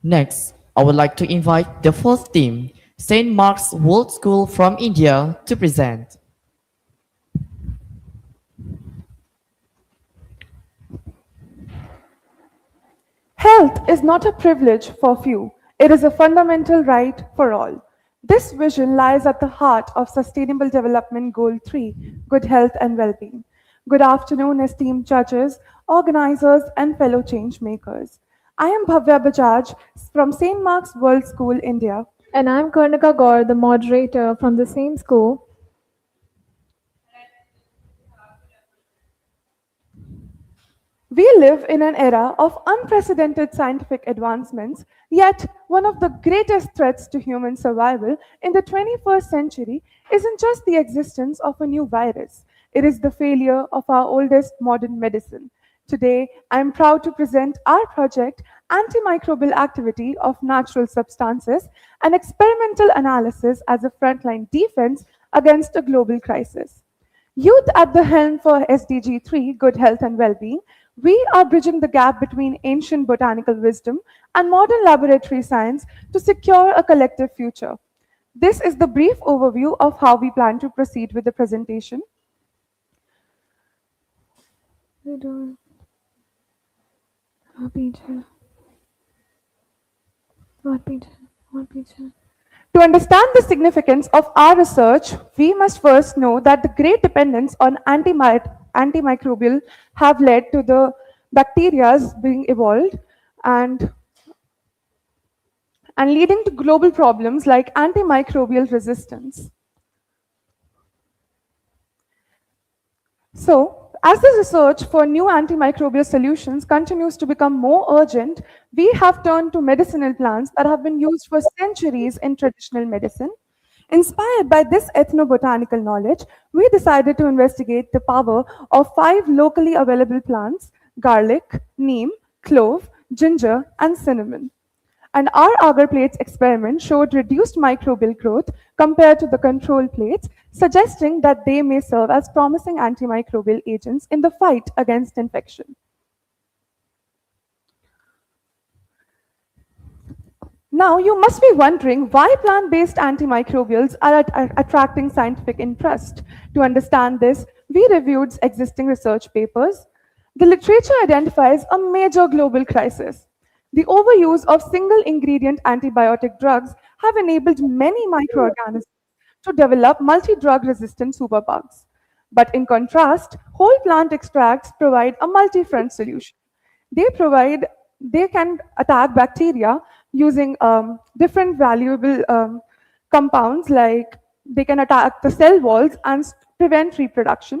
S6: Next, I would like to invite the fourth team, St. Mark's World School from India, to present.
S13: Health is not a privilege for few, it is a fundamental right for all. This vision lies at the heart of Sustainable Development Goal 3, Good Health and Well-being. Good afternoon, esteemed judges, organizers, and fellow change makers. I am Bhavya Bajaj from St. Mark's World School, India.
S11: And I'm Karnika Gaur, the moderator from the same school.
S13: We live in an era of unprecedented scientific advancements, yet one of the greatest threats to human survival in the 21st century isn't just the existence of a new virus, it is the failure of our oldest modern medicine. Today, I am proud to present our project, Antimicrobial Activity of Natural Substances, an experimental analysis as a frontline defense against a global crisis. Youth at the helm for SDG 3, Good Health and Well-being, we are bridging the gap between ancient botanical wisdom and modern laboratory science to secure a collective future. This is the brief overview of how we plan to proceed with the presentation. To understand the significance of our research, we must first know that the great dependence on antimicrobial have led to the bacteria being evolved and leading to global problems like antimicrobial resistance. So, as the research for new antimicrobial solutions continues to become more urgent, we have turned to medicinal plants that have been used for centuries in traditional medicine. Inspired by this ethnobotanical knowledge, we decided to investigate the power of 5 locally available plants: garlic, neem, clove, ginger, and cinnamon. And our agar plates experiment showed reduced microbial growth compared to the control plates, suggesting that they may serve as promising antimicrobial agents in the fight against infection. Now, you must be wondering why plant-based antimicrobials are attracting scientific interest. To understand this, we reviewed existing research papers. The literature identifies a major global crisis. The overuse of single-ingredient antibiotic drugs have enabled many microorganisms to develop multi-drug resistant superbugs. But in contrast, whole plant extracts provide a multi-front solution. They can attack bacteria using different valuable compounds, like they can attack the cell walls and prevent reproduction.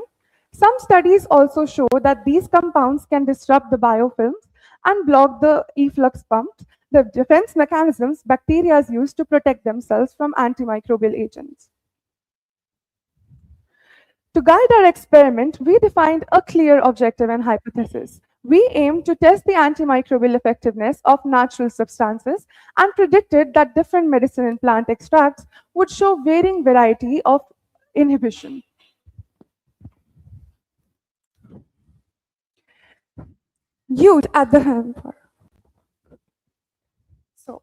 S13: Some studies also show that these compounds can disrupt the biofilms and block the efflux pumps, the defense mechanisms bacteria use to protect themselves from antimicrobial agents. To guide our experiment, we defined a clear objective and hypothesis. We aimed to test the antimicrobial effectiveness of natural substances and predicted that different medicine and plant extracts would show varying variety of inhibition. Youth at the helm. So,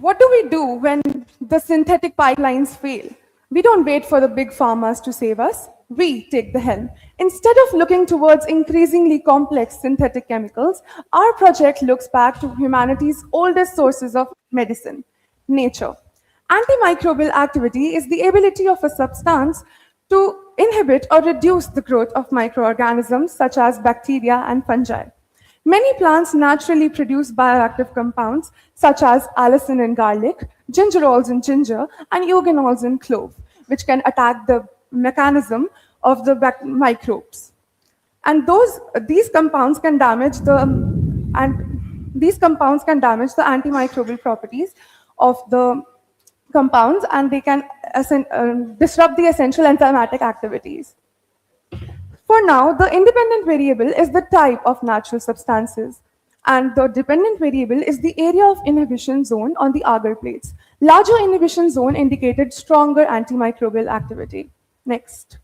S13: what do we do when the synthetic pipelines fail? We don't wait for the big pharmas to save us. we take the helm. Instead of looking towards increasingly complex synthetic chemicals, our project looks back to humanity's oldest sources of medicine, nature. Antimicrobial activity is the ability of a substance to inhibit or reduce the growth of microorganisms such as bacteria and fungi. Many plants naturally produce bioactive compounds such as allicin in garlic, gingerols in ginger, and eugenols in clove, which can attack the mechanism of the microbes. And these compounds can damage the antimicrobial properties of the compounds, and they can disrupt the essential enzymatic activities. For now, the independent variable is the type of natural substances, and the dependent variable is the area of inhibition zone on the agar plates. Larger inhibition zone indicated stronger antimicrobial activity. Next.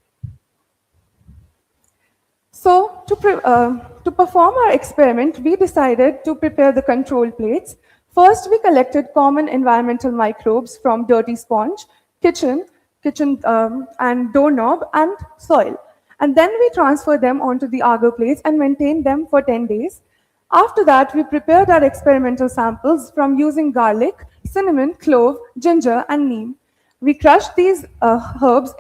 S13: So, to perform our experiment, we decided to prepare the control plates. First, we collected common environmental microbes from dirty sponge, kitchen and doorknob, and soil. And then we transferred them onto the agar plates and maintained them for 10 days. After that, we prepared our experimental samples from using garlic, cinnamon, clove, ginger, and neem. We crushed these herbs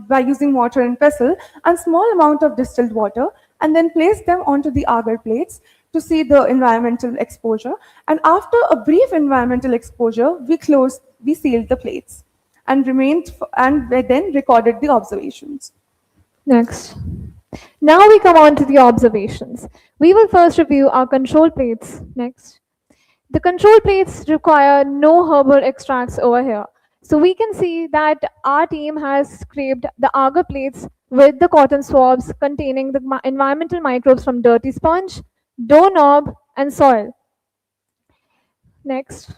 S13: by using mortar and pestle and small amount of distilled water, and then placed them onto the agar plates to see the environmental exposure. And after a brief environmental exposure, we sealed the plates and then recorded the observations.
S11: Next. Now we come on to the observations. We will first review our control plates. Next. The control plates require no herbal extracts over here. So we can see that our team has scraped the agar plates with the cotton swabs containing the environmental microbes from dirty sponge, doorknob, and soil. Next.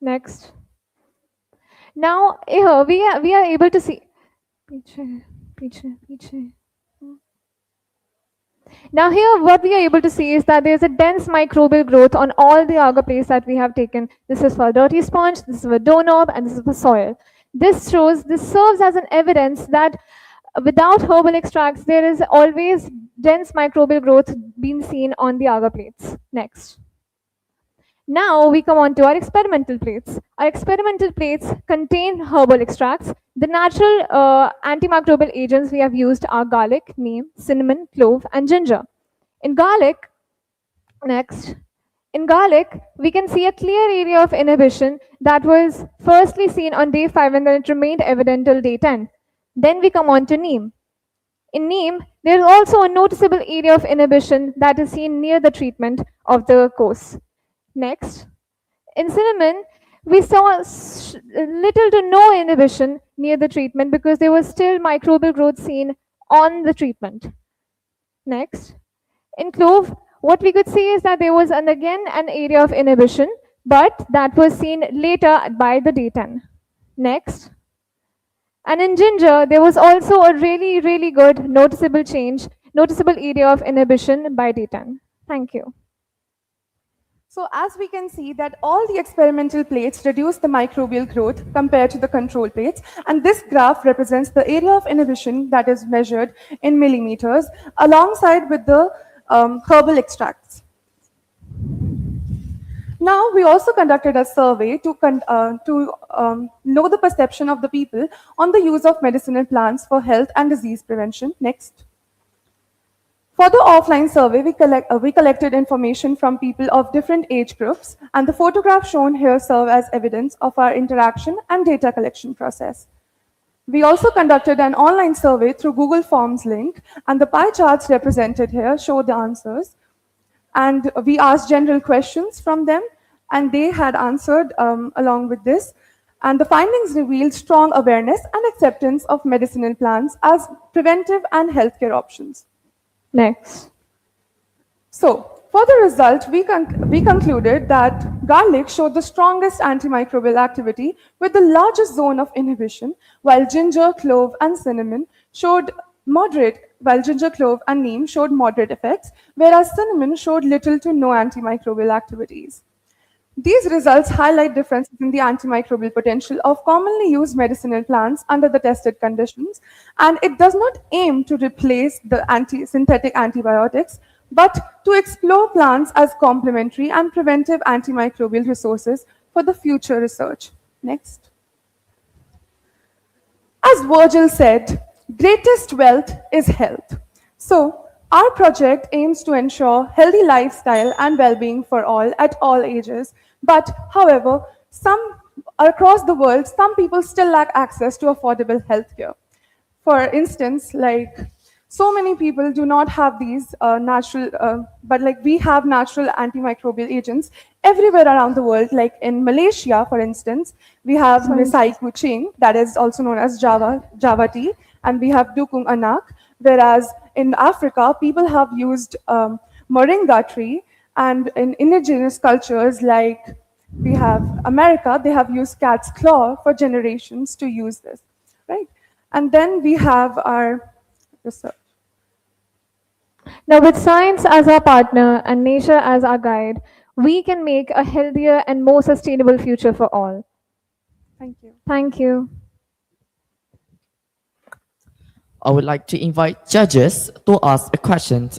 S11: Next. Now here we are able to see. Now here what we are able to see is that there is a dense microbial growth on all the agar plates that we have taken. This is for dirty sponge, this is for doorknob, and this is for soil. This serves as an evidence that without herbal extracts, there is always dense microbial growth being seen on the agar plates. Next. Now we come on to our experimental plates. Our experimental plates contain herbal extracts. The natural antimicrobial agents we have used are garlic, neem, cinnamon, clove, and ginger. In garlic, we can see a clear area of inhibition that was firstly seen on day 5 and then it remained evident till day 10. Then we come on to neem. In neem, there is also a noticeable area of inhibition that is seen near the treatment of the course. Next, in cinnamon, we saw little to no inhibition near the treatment because there was still microbial growth seen on the treatment. Next, in clove, what we could see is that there was again an area of inhibition, but that was seen later by the day 10. Next, and in ginger, there was also a really good noticeable area of inhibition by day 10. Thank you.
S13: So as we can see that all the experimental plates reduce the microbial growth compared to the control plates, and this graph represents the area of inhibition that is measured in millimeters alongside with the herbal extracts. Now we also conducted a survey to know the perception of the people on the use of medicinal plants for health and disease prevention. Next. For the offline survey, we collected information from people of different age groups, and the photographs shown here serve as evidence of our interaction and data collection process. We also conducted an online survey through Google Forms link, and the pie charts represented here show the answers. And we asked general questions from them, and they had answered along with this. And the findings revealed strong awareness and acceptance of medicinal plants as preventive and healthcare options.
S11: Next.
S13: So, for the result, we concluded that garlic showed the strongest antimicrobial activity with the largest zone of inhibition, while ginger, clove, and cinnamon showed clove and neem showed moderate effects, whereas cinnamon showed little to no antimicrobial activities. These results highlight differences in the antimicrobial potential of commonly used medicinal plants under the tested conditions, and it does not aim to replace the synthetic antibiotics, but to explore plants as complementary and preventive antimicrobial resources for the future research. Next. As Virgil said, greatest wealth is health. So, our project aims to ensure healthy lifestyle and well-being for all at all ages. But, however, across the world, some people still lack access to affordable healthcare. For instance, like so many people do not have these natural, but like we have natural antimicrobial agents everywhere around the world. Like in Malaysia, for instance, we have Misai Kuching, that is also known as Java tea, and we have Dukung Anak. Whereas in Africa, people have used moringa tree, and in indigenous cultures like we have America, they have used cat's claw for generations to use this, right? And then we have our research.
S11: Now, with science as our partner and nature as our guide, we can make a healthier and more sustainable future for all.
S13: Thank you.
S11: Thank you.
S6: I would like to invite judges to ask a question.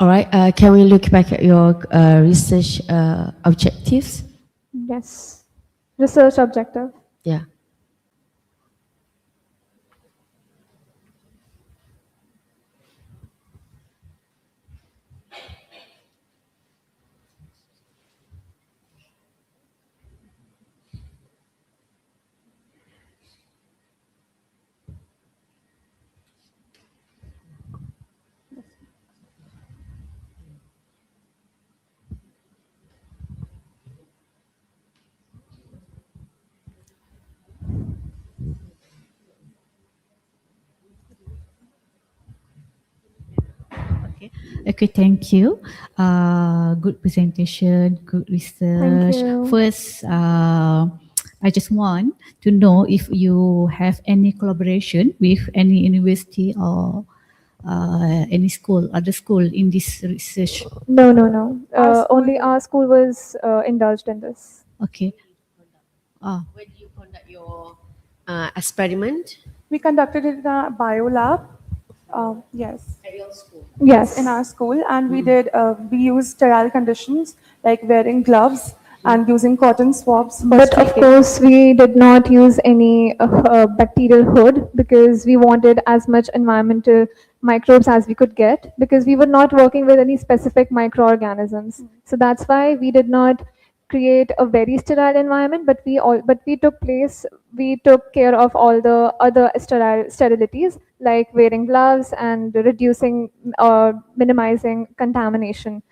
S8: All right, can we look back at your research objectives?
S11: Yes. Research objective.
S8: Yeah.
S4: Okay, thank you. Good presentation, good research.
S11: you.
S4: First, I just want to know if you have any collaboration with any university or any school, other school in this research.
S11: No, no, no. Only our school was indulged in this.
S4: Okay.
S8: Where do you conduct your experiment?
S13: We conducted it in a bio lab. Yes.
S8: At your school?
S11: Yes.
S13: In our school, and we used sterile conditions like wearing gloves and using cotton swabs. For
S11: But of
S13: streaking.
S11: course, we did not use any bacterial hood because we wanted as much environmental microbes as we could get because we were not working with any specific microorganisms. So that's why we did not create a very sterile environment, but we took care of all the other sterilities like wearing gloves and reducing or minimizing contamination.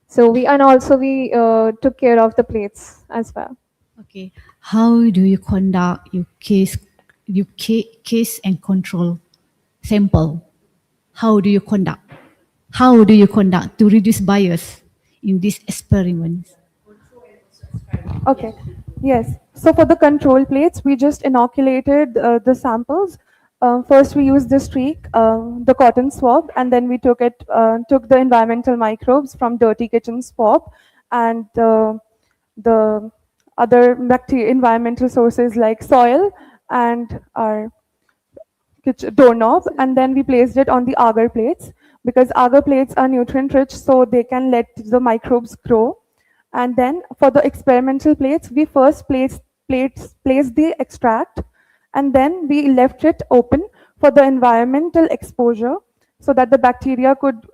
S11: So we took care of the plates as well.
S4: Okay. How do you conduct your case and control sample? How do you conduct? How do you conduct to reduce bias in this experiment?
S13: Okay. Yes. So for the control plates, we just inoculated the samples. First, we used the streak, the cotton swab, and then we took the environmental microbes from dirty kitchen swab, and the other environmental sources like soil and our doorknob, and then we placed it on the agar plates because agar plates are nutrient rich, so they can let the microbes grow. And then for the experimental plates, we first placed the extract, and then we left it open for the environmental exposure so that the bacteria could,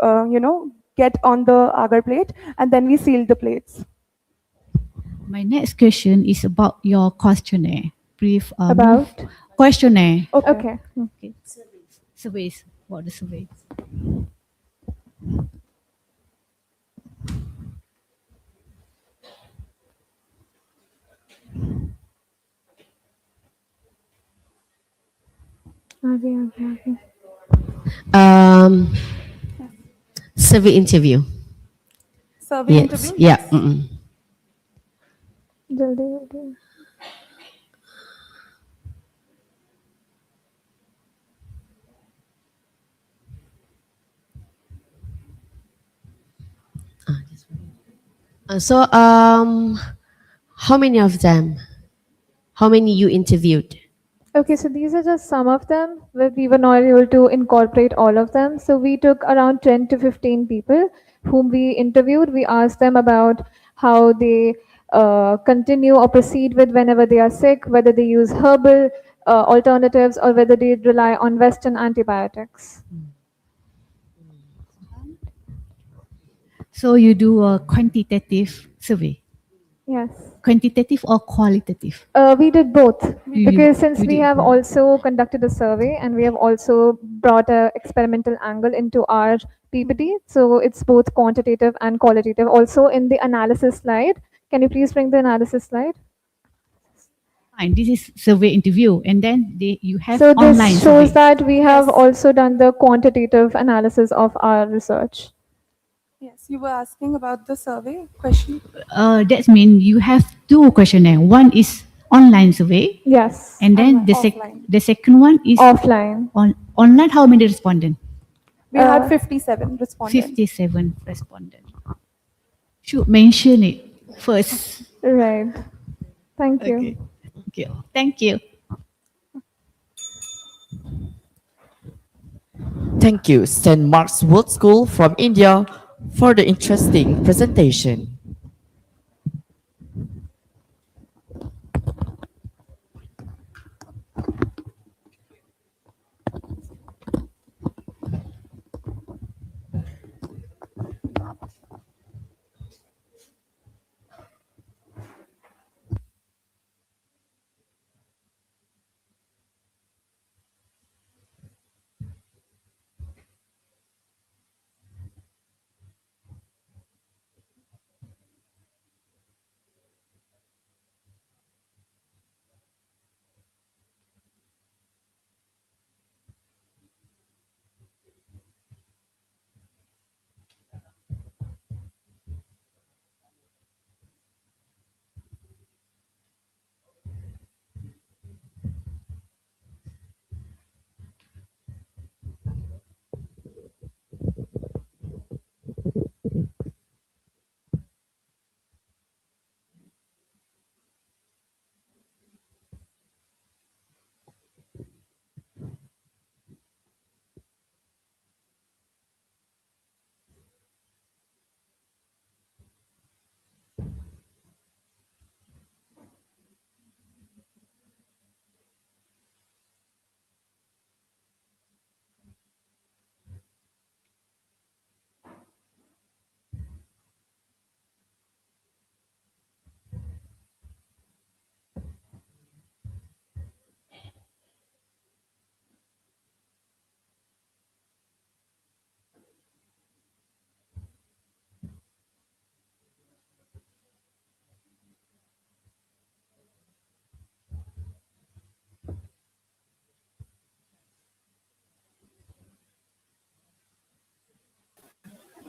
S13: get on the agar plate, and then we sealed the plates.
S4: My next question is about your questionnaire. Brief
S11: About?
S4: questionnaire.
S11: Okay.
S4: Okay. Surveys. What the surveys?
S8: Survey interview.
S13: Survey
S8: Yes.
S13: interview?
S8: Yeah. Mm-mm.
S11: Jaldi.
S8: How many of them? How many you interviewed?
S11: Okay, so these are just some of them, but we were not able to incorporate all of them. So we took around 10 to 15 people whom we interviewed. We asked them about how they continue or proceed with whenever they are sick, whether they use herbal alternatives or whether they rely on Western antibiotics.
S4: So you do a quantitative survey,
S11: Yes.
S4: quantitative or qualitative?
S11: We did both
S4: You-
S11: because since
S4: you
S11: we
S4: did
S11: have
S4: both.
S11: also conducted a survey and we have also brought a experimental angle into our PPT, so it's both quantitative and qualitative. Also in the analysis slide, can you please bring the analysis slide?
S4: Fine, this is survey interview, and then you have
S11: So
S4: online
S11: this shows
S4: survey.
S11: that we have also done the quantitative analysis of our research.
S13: Yes, you were asking about the survey question.
S4: That means you have two questionnaire. One is online survey,
S11: Yes.
S4: and then
S13: Offline.
S4: the second one is
S11: Offline.
S4: online. How many respondents?
S13: We had
S11: Uh,
S13: 57 respondents.
S4: 57 respondents. Should mention it first.
S11: Right. Thank you.
S4: Okay. Thank you. Thank you.
S6: Thank you, St. Mark's World School from India, for the interesting presentation.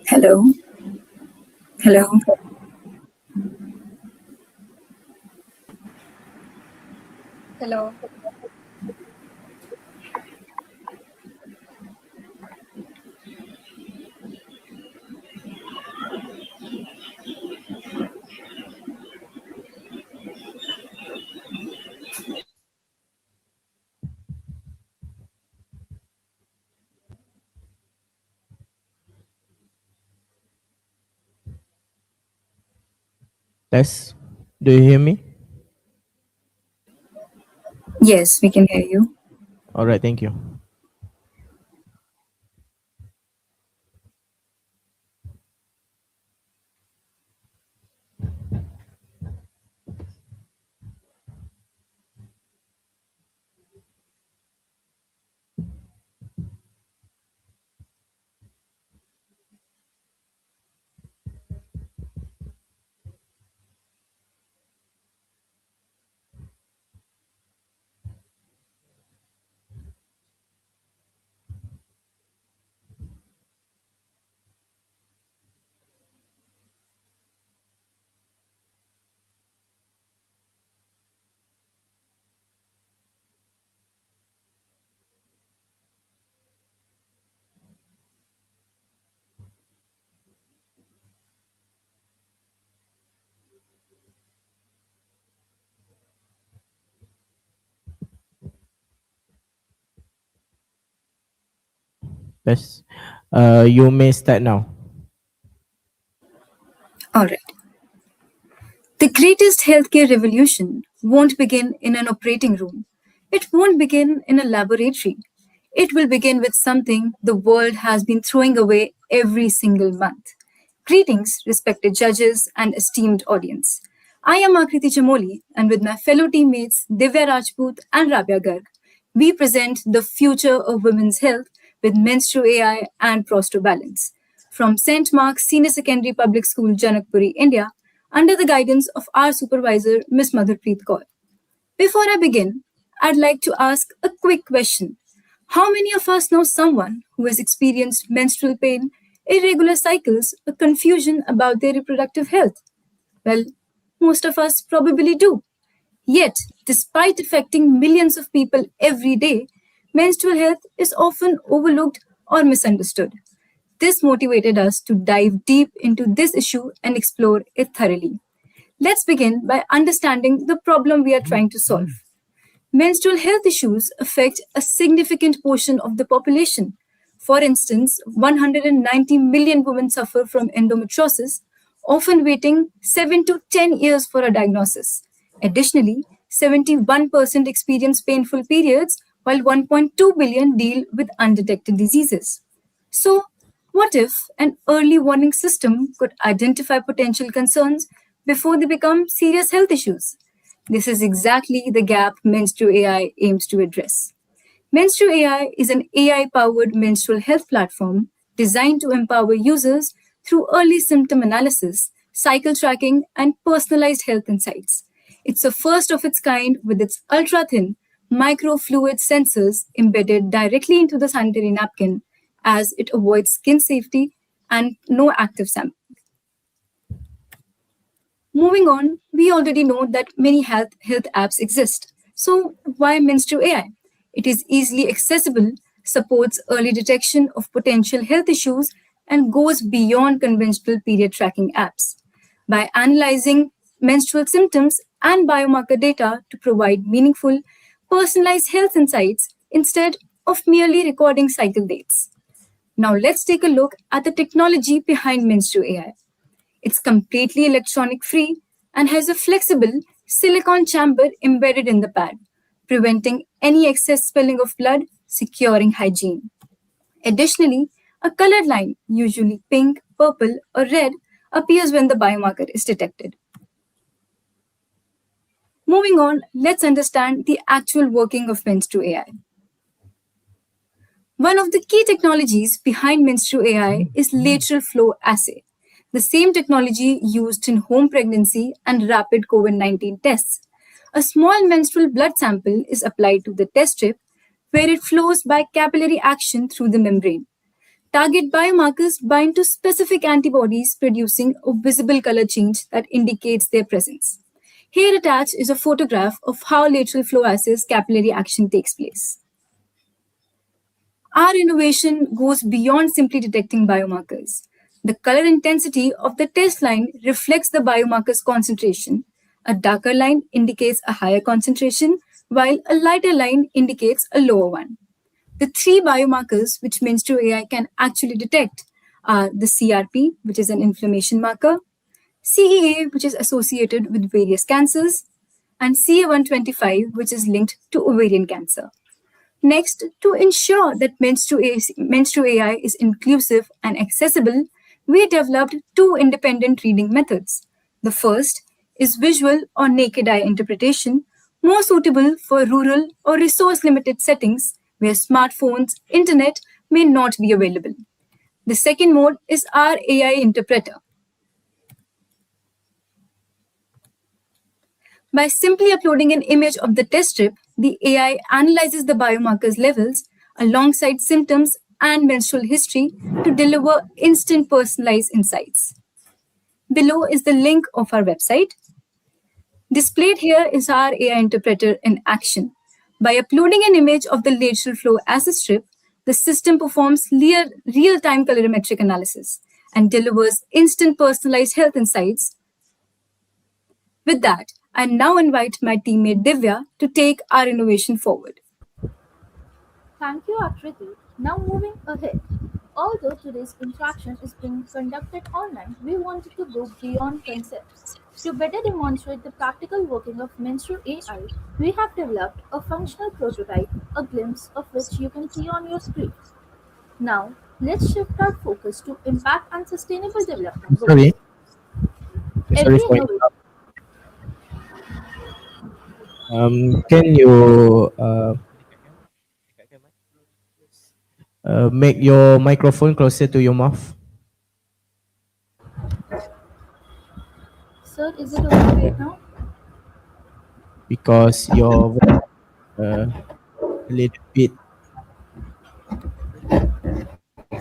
S14: Hello. Hello. Hello.
S1: Test. Do you hear me?
S14: Yes, we can hear you.
S1: All right, thank you.
S15: Yes. You may start now.
S14: All right. The greatest healthcare revolution won't begin in an operating room. It won't begin in a laboratory. It will begin with something the world has been throwing away every single month. Greetings, respected judges and esteemed audience. I am Akriti Chamoli, and with my fellow teammates Divya Rajput and Rabia Garg, we present the future of women's health with Menstru AI and Prostobalance. From St. Mark's Senior Secondary Public School, Janakpuri, India, under the guidance of our supervisor, Ms. Madhurpreet Kaur. Before I begin, I'd like to ask a quick question. How many of us know someone who has experienced menstrual pain, irregular cycles, or confusion about their reproductive health? Well, most of us probably do. Yet, despite affecting millions of people every day, menstrual health is often overlooked or misunderstood. This motivated us to dive deep into this issue and explore it thoroughly. Let's begin by understanding the problem we are trying to solve. Menstrual health issues affect a significant portion of the population. For instance, 190 million women suffer from endometriosis, often waiting 7 to 10 years for a diagnosis. Additionally, 71% experience painful periods, while 1.2 billion deal with undetected diseases. So, what if an early warning system could identify potential concerns before they become serious health issues? This is exactly the gap Menstru AI aims to address. Menstru AI is an AI-powered menstrual health platform designed to empower users through early symptom analysis, cycle tracking, and personalized health insights. It's a first of its kind with its ultra-thin microfluid sensors embedded directly into the sanitary napkin, as it avoids skin safety and no active sampling. Moving on, we already know that many health apps exist. So why Menstru AI? It is easily accessible, supports early detection of potential health issues, and goes beyond conventional period tracking apps. By analyzing menstrual symptoms and biomarker data to provide meaningful, personalized health insights instead of merely recording cycle dates. Now let's take a look at the technology behind Menstru AI. It's completely electronic free and has a flexible silicone chamber embedded in the pad, preventing any excess spilling of blood, securing hygiene. Additionally, a colored line, usually pink, purple, or red, appears when the biomarker is detected. Moving on, let's understand the actual working of Menstru AI. One of the key technologies behind Menstru AI is lateral flow assay, the same technology used in home pregnancy and rapid COVID-19 tests. A small menstrual blood sample is applied to the test strip, where it flows by capillary action through the membrane. Target biomarkers bind to specific antibodies, producing a visible color change that indicates their presence. Here attached is a photograph of how lateral flow assay's capillary action takes place. Our innovation goes beyond simply detecting biomarkers. The color intensity of the test line reflects the biomarker's concentration. A darker line indicates a higher concentration, while a lighter line indicates a lower one. The three biomarkers which Menstru AI can actually detect are the CRP, which is an inflammation marker, CEA, which is associated with various cancers, and CA125, which is linked to ovarian cancer. Next, to ensure that Menstru AI is inclusive and accessible, we developed two independent reading methods. The first is visual or naked eye interpretation, more suitable for rural or resource-limited settings where smartphones, internet may not be available. The second mode is our AI interpreter. By simply uploading an image of the test strip, the AI analyzes the biomarkers levels alongside symptoms and menstrual history to deliver instant personalized insights. Below is the link of our website. Displayed here is our AI interpreter in action. By uploading an image of the lateral flow assay strip, the system performs real-time colorimetric analysis and delivers instant personalized health insights. With that, I now invite my teammate Divya to take our innovation forward.
S16: Thank you, Akriti. Now moving ahead, although today's interaction is being conducted online, we wanted to go beyond concepts. To better demonstrate the practical working of Menstru AI, we have developed a functional prototype, a glimpse of which you can see on your screen. Now, let's shift our focus to impact and sustainable development
S15: Sorry.
S16: goals.
S15: Sorry
S16: Every
S15: for
S16: innovation
S15: can you make your microphone closer to your mouth?
S16: Sir, is it okay right now?
S15: Because your voice, a little bit.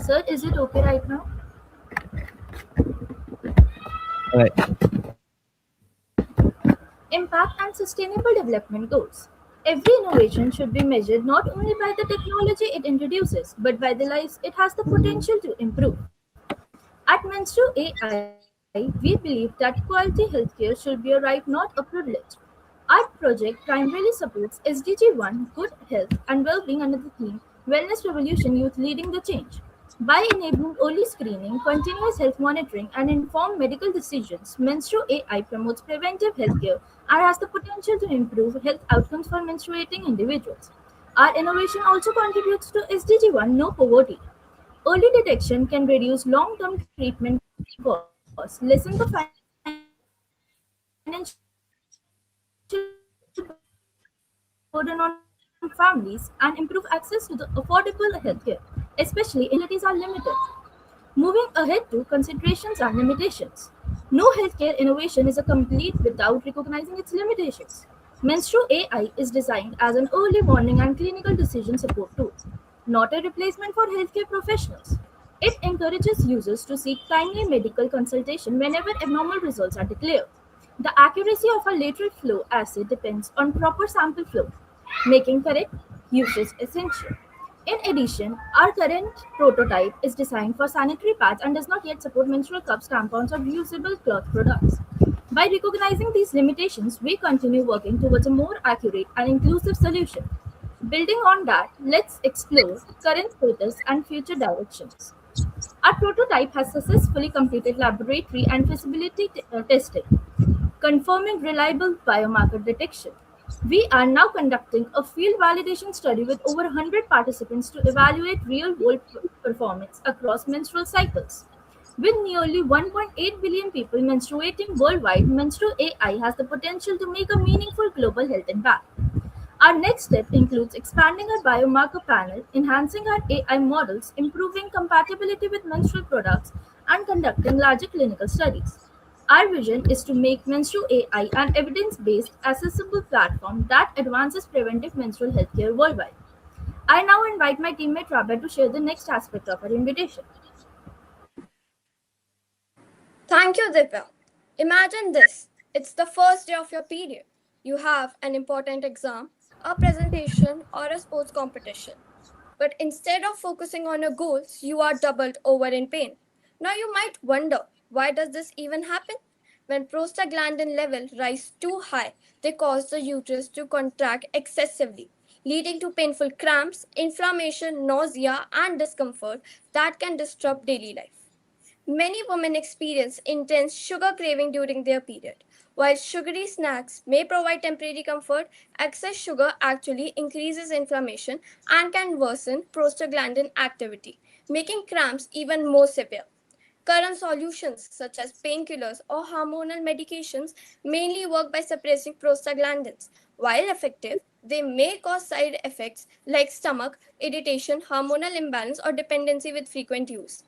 S16: Sir, is it okay right now?
S15: All right.
S16: Impact and sustainable development goals. Every innovation should be measured not only by the technology it introduces, but by the lives it has the potential to improve. At Menstru AI, we believe that quality healthcare should be a right, not a privilege. Our project primarily supports SDG 1, good health and well-being under the theme Wellness Revolution Youth Leading the Change. By enabling early screening, continuous health monitoring, and informed medical decisions, Menstru AI promotes preventive healthcare and has the potential to improve health outcomes for menstruating individuals. Our innovation also contributes to SDG 1, no poverty. Early detection can reduce long-term treatment costs, lessen the financial burden on families, and improve access to the affordable healthcare, especially in areas where facilities are limited. Moving ahead to considerations and limitations. No healthcare innovation is a complete without recognizing its limitations. Menstru AI is designed as an early warning and clinical decision support tool, not a replacement for healthcare professionals. It encourages users to seek timely medical consultation whenever abnormal results are declared. The accuracy of a lateral flow assay depends on proper sample flow, making correct usage essential. In addition, our current prototype is designed for sanitary pads and does not yet support menstrual cups, tampons, or reusable cloth products. By recognizing these limitations, we continue working towards a more accurate and inclusive solution. Building on that, let's explore current status and future directions. Our prototype has successfully completed laboratory and feasibility testing, confirming reliable biomarker detection. We are now conducting a field validation study with over 100 participants to evaluate real world performance across menstrual cycles. With nearly 1.8 billion people menstruating worldwide, Menstru AI has the potential to make a meaningful global health impact. Our next step includes expanding our biomarker panel, enhancing our AI models, improving compatibility with menstrual products, and conducting larger clinical studies. Our vision is to make Menstru AI an evidence based, accessible platform that advances preventive menstrual healthcare worldwide. I now invite my teammate Rabia to share the next aspect of our invitation.
S11: Thank you, Divya. Imagine this. It's the first day of your period. You have an important exam, a presentation, or a sports competition. But instead of focusing on your goals, you are doubled over in pain. Now you might wonder, why does this even happen? When prostaglandin levels rise too high, they cause the uterus to contract excessively, leading to painful cramps, inflammation, nausea, and discomfort that can disrupt daily life. Many women experience intense sugar craving during their period. While sugary snacks may provide temporary comfort, excess sugar actually increases inflammation and can worsen prostaglandin activity, making cramps even more severe. Current solutions such as painkillers or hormonal medications mainly work by suppressing prostaglandins. While effective, they may cause side effects like stomach irritation, hormonal imbalance, or dependency with frequent use.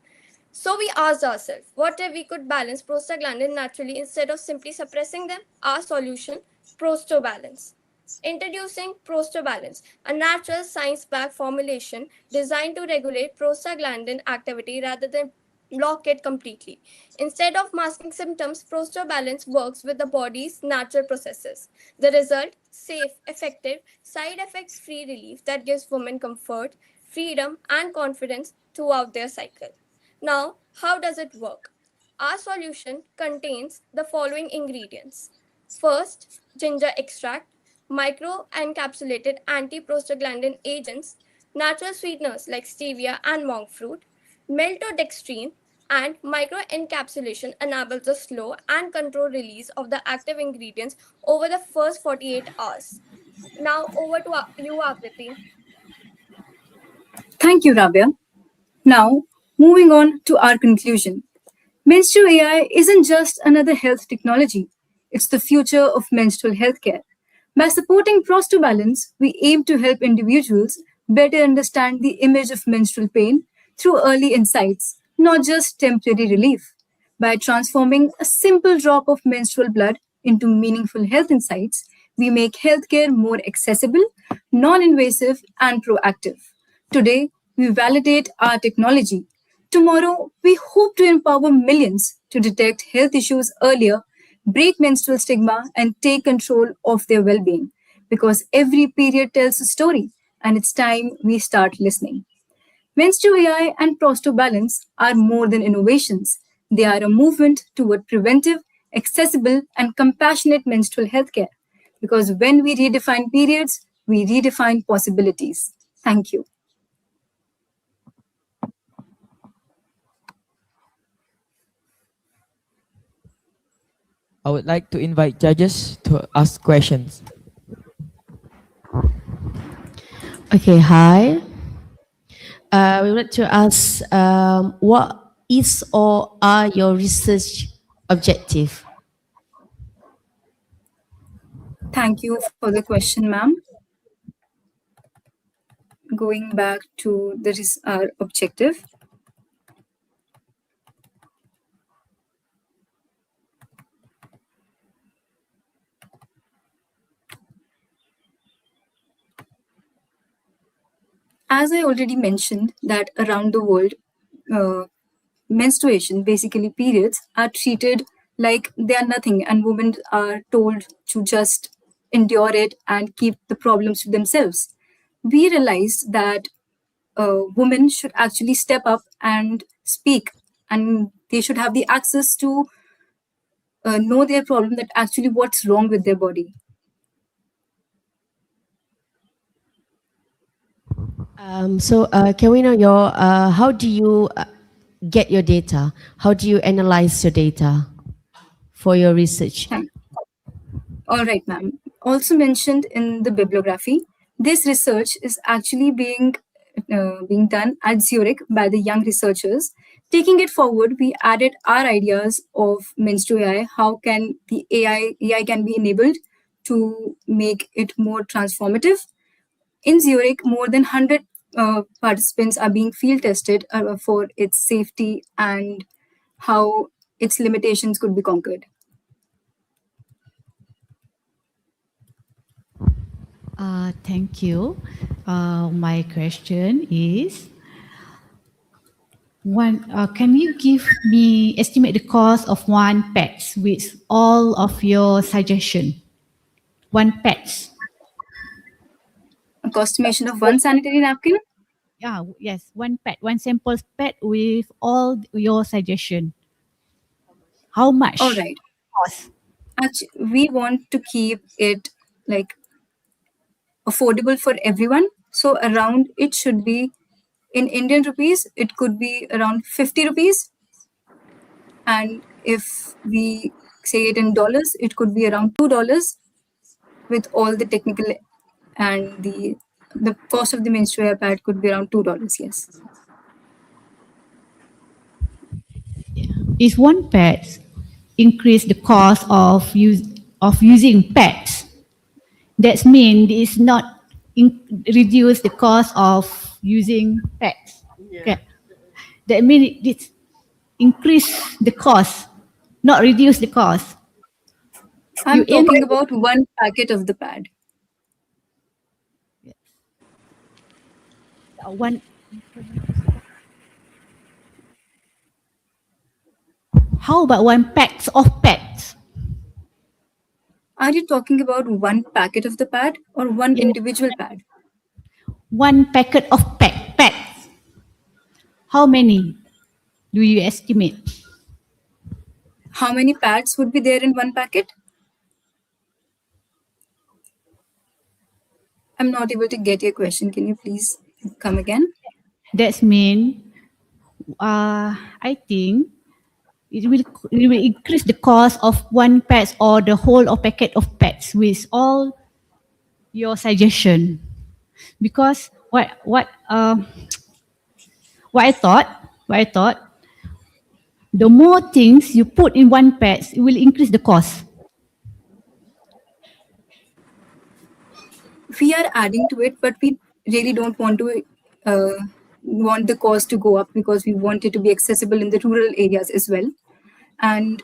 S11: So we asked ourselves, what if we could balance prostaglandin naturally instead of simply suppressing them? Our solution, Prostobalance. Introducing Prostobalance, a natural science-backed formulation designed to regulate prostaglandin activity rather than block it completely. Instead of masking symptoms, Prostobalance works with the body's natural processes. The result, safe, effective, side effects free relief that gives women comfort, freedom, and confidence throughout their cycle. Now, how does it work? Our solution contains the following ingredients. First, ginger extract, micro encapsulated antiprostaglandin agents natural sweeteners like stevia and monk fruit, maltodextrin, and microencapsulation enables the slow and controlled release of the active ingredients over the first 48 hours. Now over to you, Akriti.
S14: Thank you, Rabia. Now, moving on to our conclusion. Menstrual AI isn't just another health technology, it's the future of menstrual healthcare. By supporting Prostobalance, we aim to help individuals better understand the image of menstrual pain through early insights, not just temporary relief. By transforming a simple drop of menstrual blood into meaningful health insights, we make healthcare more accessible, non invasive, and proactive. Today, we validate our technology. Tomorrow, we hope to empower millions to detect health issues earlier, break menstrual stigma, and take control of their well being. Because every period tells a story, and it's time we start listening. Menstru AI and Prostobalance are more than innovations. They are a movement toward preventive, accessible, and compassionate menstrual healthcare. Because when we redefine periods, we redefine possibilities. Thank you.
S1: I would like to invite judges to ask questions.
S8: Okay, hi. We would like to ask what is or are your research objective?
S14: Thank you for the question, ma'am. Going back to our objective. As I already mentioned, that around the world, menstruation, basically periods, are treated like they are nothing, and women are told to just endure it and keep the problems to themselves. We realized that women should actually step up and speak, and they should have the access to know their problem, that actually what's wrong with their body.
S8: Can we know your how do you get your data? How do you analyze your data for your research?
S14: All right, ma'am. Also mentioned in the bibliography, this research is actually being done at Zurich by the young researchers. Taking it forward, we added our ideas of Menstru AI. How can the AI can be enabled to make it more transformative? In Zurich, more than 100 participants are being field tested for its safety and how its limitations could be conquered.
S4: Thank you. My question is, can you give me estimate the cost of one pet with all of your suggestion? One pet.
S14: A costumation of one sanitary napkin?
S4: Yeah, yes, one pet, one sample pet with all your suggestion. How much?
S14: All right. Actually, we want to keep it like affordable for everyone. So around it should be in Indian rupees, it could be around 50 rupees. And if we say it in dollars, it could be around $2 with all the technical, and the cost of the menstrual pad could be around $2, yes.
S4: If one pet increase the cost of using pets, that means it's not reduce the cost of using pets. Okay. That means it increase the cost, not reduce the cost.
S14: I'm talking about one packet of the pad.
S4: One. How about one pack of pets?
S14: Are you talking about one packet of the pad or one individual pad?
S4: One packet of pets. How many do you estimate?
S14: How many pads would be there in one packet? I'm not able to get your question. Can you please Come again?
S4: That's mean, I think it will increase the cost of one pet or the whole of packet of pets with all your suggestion. Because what I thought, the more things you put in one pet, it will increase the cost.
S14: We are adding to it, but we really don't want to want the cost to go up because we want it to be accessible in the rural areas as well. And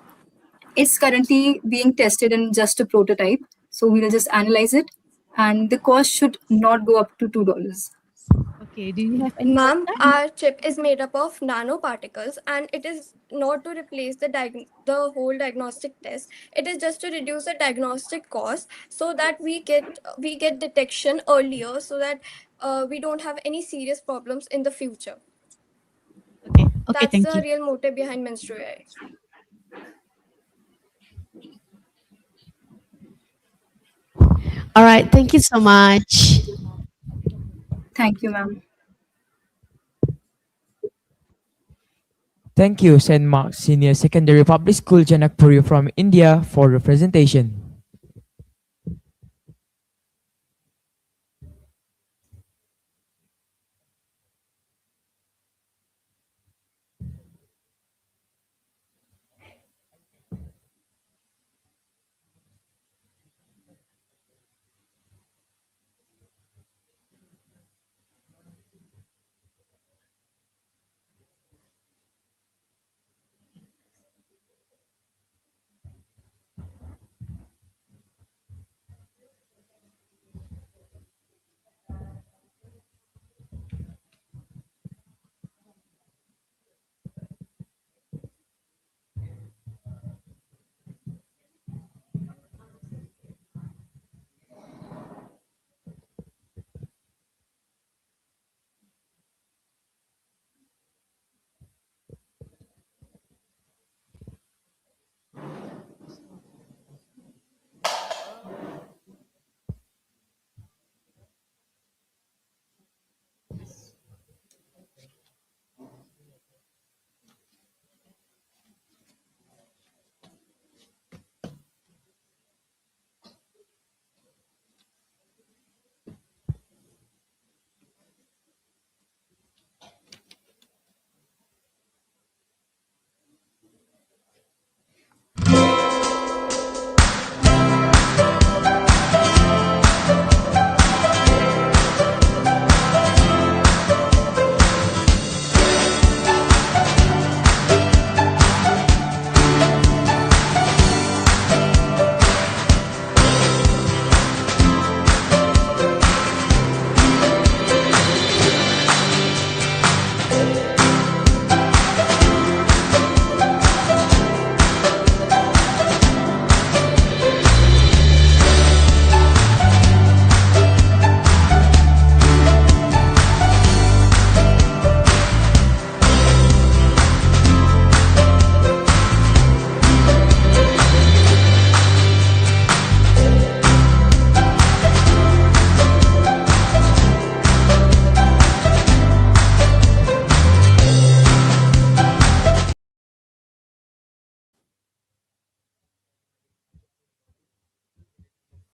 S14: it's currently being tested in just a prototype, so we'll just analyze it, and the cost should not go up to $2.
S4: Okay, do you have any?
S11: Ma'am, our chip is made up of nanoparticles, and it is not to replace the whole diagnostic test. It is just to reduce the diagnostic cost, so that we get detection earlier, so that we don't have any serious problems in the future.
S4: Okay,
S11: That's
S4: thank
S11: the
S4: you.
S11: real motive behind Menstruate.
S8: All right, thank you so much.
S14: Thank you, ma'am.
S1: Thank you, St. Mark's Senior Secondary Public School, Janakpuri from India for the presentation.